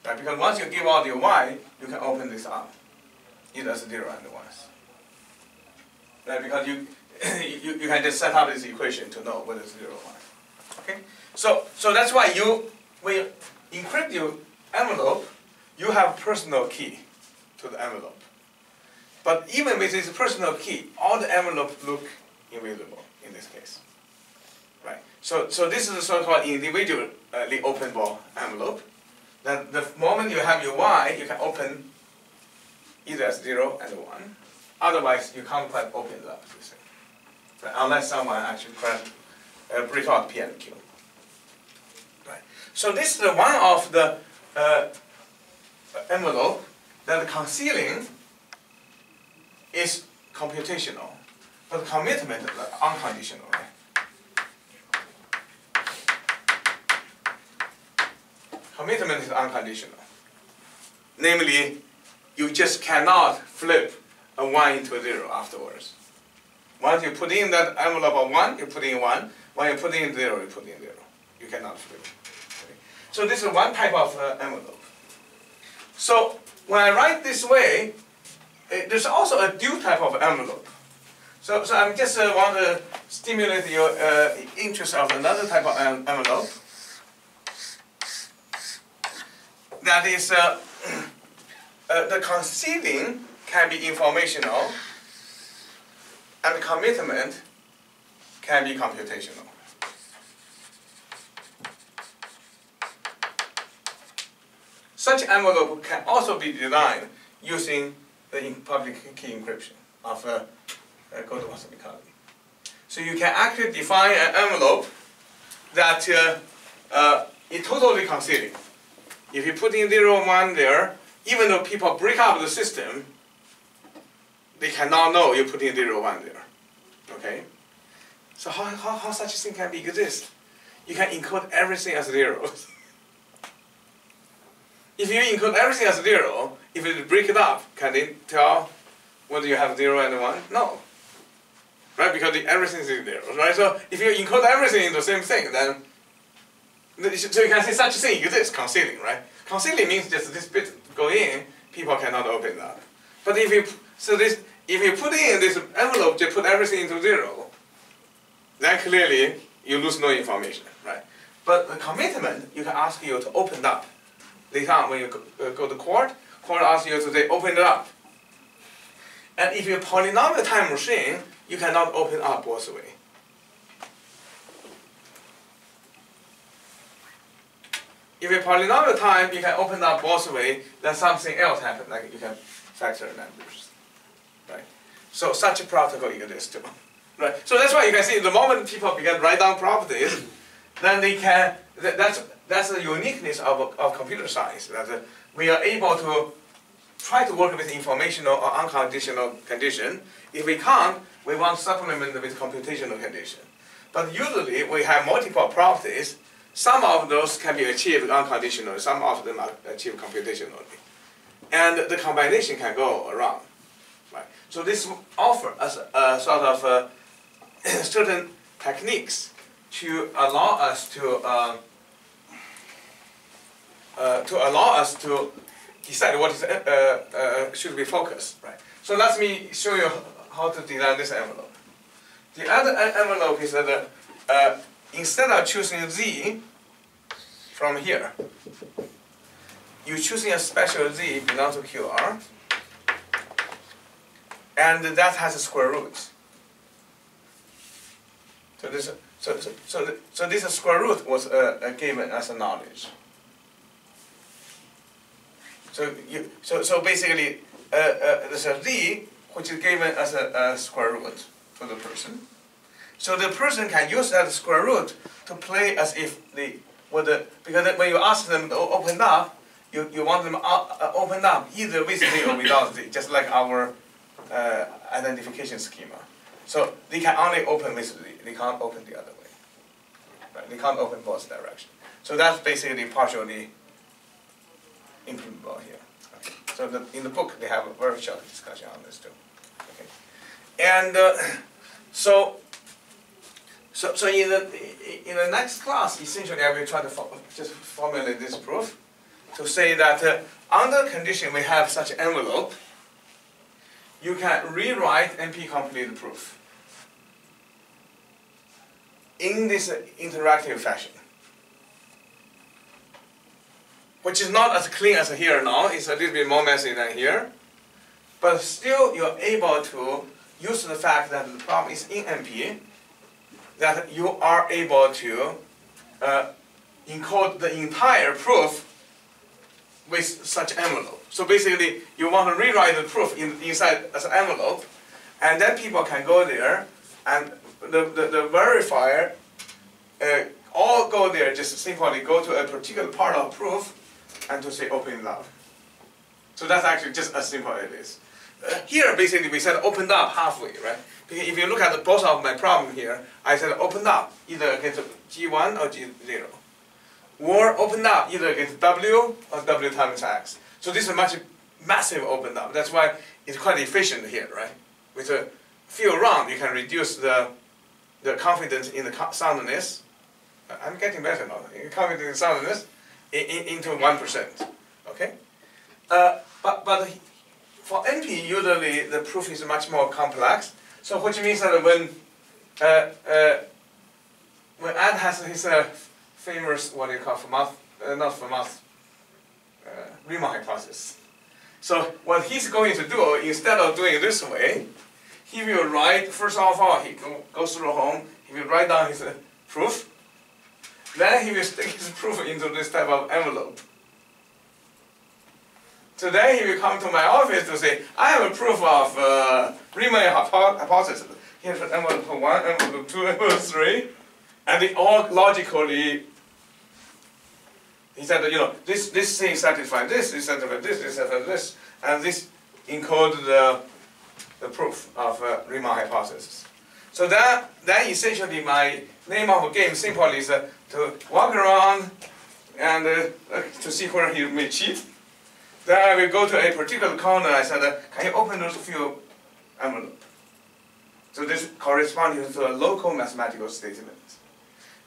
Right? Because once you give out your Y, you can open this up, either as 0 and 1. Right? Because you can just set up this equation to know whether it's 0 or 1. Okay? So that's why when you encrypt your envelope, you have personal key to the envelope. But even with this personal key, all the envelopes look invisible in this case. Right? So this is a so-called individually openable envelope. Then the moment you have your Y, you can open either as 0 and 1. Otherwise, you can't quite open it up, you see. Right? Unless someone actually break out P and Q. Right. So this is one of the envelope that the concealing is computational, but commitment is unconditional, right? Commitment is unconditional. Namely, you just cannot flip a 1 into a 0 afterwards. Once you put in that envelope of 1, you put in 1. When you put in 0, you put in 0. You cannot flip. Okay. So this is one type of envelope. So when I write this way, there's also a dual type of envelope. So I just want to stimulate your interest of another type of envelope. That is, the concealing can be informational, and the commitment can be computational. Such envelope can also be designed using the public key encryption of go-to-master economy. So you can actually define an envelope that is totally concealing. If you put in 0, 1 there, even though people break up the system, they cannot know you put in 0, 1 there. Okay? So how such a thing can exist? you can encode everything as zeros. If you encode everything as 0, if you break it up, can it tell whether you have 0 and 1? No. Right? Because everything is 0. Right? So if you encode everything into the same thing, then so you can say such a thing exists, concealing, right? Concealing means just this bit go in, people cannot open it up. But if you if you put in this envelope, you put everything into 0, then clearly you lose no information, right? But the commitment, you can ask you to open it up. Later on, when you go to court asks you to say, open it up. And if you're polynomial time machine, you cannot open up both ways. If you're polynomial time, you can open up both ways, then something else happens, like you can factor numbers, right? So such a protocol exists too, right? So that's why you can see the moment people begin to write down properties, then they can, that's the uniqueness of computer science, that we are able to try to work with informational or unconditional condition. If we can't, we want to supplement with computational condition. But usually we have multiple properties. Some of those can be achieved unconditionally, some of them are achieved computationally. And the combination can go around. Right? So this offers us a sort of certain techniques to allow us to decide what is should be focused, right? So let me show you how to design this envelope. The other envelope is that instead of choosing Z from here, you're choosing a special Z belongs to QR, and that has a square root. So this square root was given as a knowledge. So basically, there's a Z which is given as a square root for the person. So the person can use that square root to play as if because when you ask them to open up, you want them open up either with Z or without Z, just like our identification schema. So they can only open with Z, they can't open the other way. Right? They can't open both directions. So that's basically partially implementable here. Okay. So in the book they have a very short discussion on this too. Okay. And so in the next class, essentially I will try to just formulate this proof to say that under condition we have such envelope, you can rewrite NP-complete proof in this interactive fashion, which is not as clean as here now. It's a little bit more messy than here, but still you're able to use the fact that the problem is in NP, that you are able to encode the entire proof with such envelope. So basically, you want to rewrite the proof inside as an envelope, and then people can go there, and the verifier all go there, just simply go to a particular part of proof, and to say open up. So that's actually just as simple as it is. Here, basically, we said opened up halfway, right? Because if you look at both of my problem here, I said opened up either against G1 or G0. Or opened up either against W or W times X. So this is a much massive opened up. That's why it's quite efficient here, right? With a few rounds, you can reduce the confidence in the soundness. I'm getting better now. Confidence in soundness into 1%. Okay? But for NP, usually the proof is much more complex. So which means that when Ed has his famous, what do you call, Riemann hypothesis. So what he's going to do, instead of doing it this way, he will write, first of all, he goes through home, he will write down his proof, then he will stick his proof into this type of envelope. So then he will come to my office to say, I have a proof of Riemann hypothesis. Here's envelope 1, envelope 2, envelope 3, and they all logically. He said, this thing satisfies this satisfies this satisfies this, and this encodes the proof of Riemann hypothesis. So then essentially my name of a game simple is to walk around and to see where he may cheat. Then I will go to a particular corner. I said, can you open those few envelopes? So this corresponds to a local mathematical statement.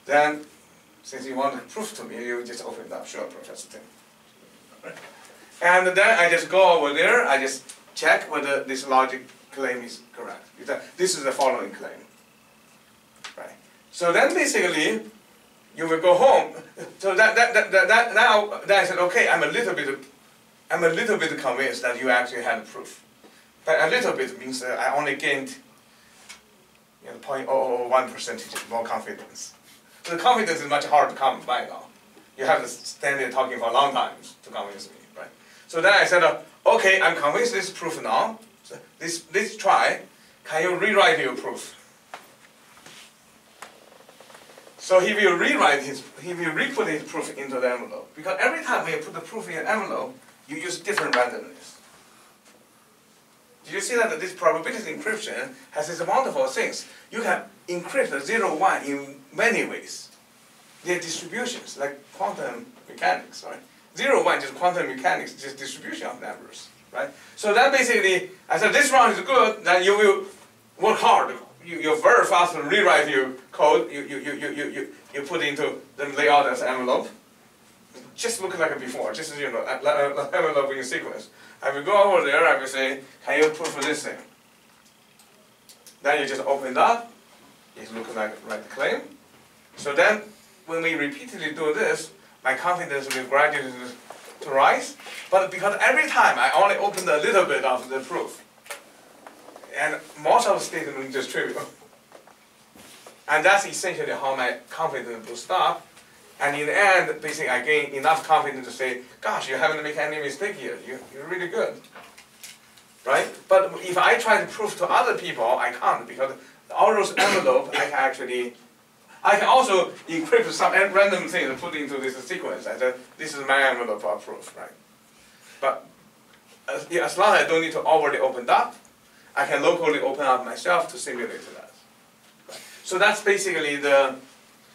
Then, since you want to prove to me, you just open it up. Sure, Professor Teng. Right. And then I just go over there. I just check whether this logic claim is correct. This is the following claim. Right. So then basically, you will go home. So now I said, okay, I'm a little bit convinced that you actually had a proof. But a little bit means that I only gained 0.001% more confidence. So the confidence is much harder to come by now. You have to stand there talking for a long time to convince me, right? So then I said, okay, I'm convinced this proof now. So let's try. Can you rewrite your proof? So he will re-put his proof into the envelope. Because every time when you put the proof in an envelope, you use different randomness. Do you see that this probability encryption has these wonderful things? You can encrypt 0, 1 in many ways. They're distributions, like quantum mechanics, right? 0, 1 just quantum mechanics, just distribution of numbers, right? So that basically, I said this round is good, then you will work hard. You're very fast to rewrite your code. You put into the layout as envelope. Just look like before, just as envelope in sequence. I will go over there, I will say, can you prove this thing? Then you just open it up, it looks like the claim. So then, when we repeatedly do this, my confidence will gradually to rise. But because every time I only open a little bit of the proof, and most of the statements just trivial. And that's essentially how my confidence will stop. And in the end, basically, I gain enough confidence to say, gosh, you haven't made any mistake here. You're really good. Right? But if I try to prove to other people, I can't, because all those envelopes, I can also encrypt some random thing and put into this sequence. I said, this is my envelope of proof, right? But as long as I don't need to overly open up, I can locally open up myself to simulate that. Right? So that's basically the,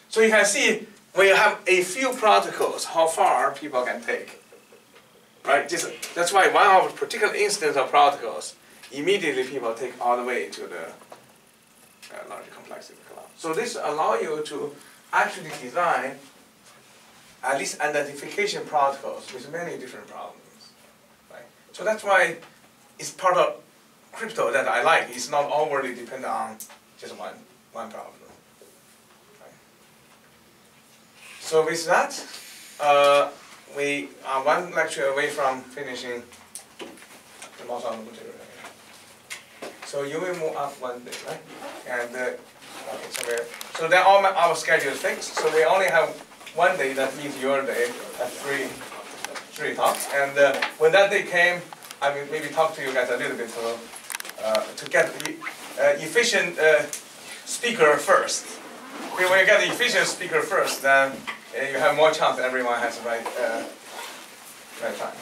so you can see, when you have a few protocols, how far people can take, right? That's why one of particular instance of protocols, immediately people take all the way to the larger complexity cloud. So this allows you to actually design at least identification protocols with many different problems, right? So that's why it's part of crypto that I like. It's not overly dependent on just one problem. So with that, we are one lecture away from finishing the most of the material. So you will move up one day, right? And okay, so then all our schedule is fixed. So we only have one day that means your day at three talks. And when that day came, I will maybe talk to you guys a little bit to get the efficient speaker first. When you get the efficient speaker first, then you have more chance everyone has the right time.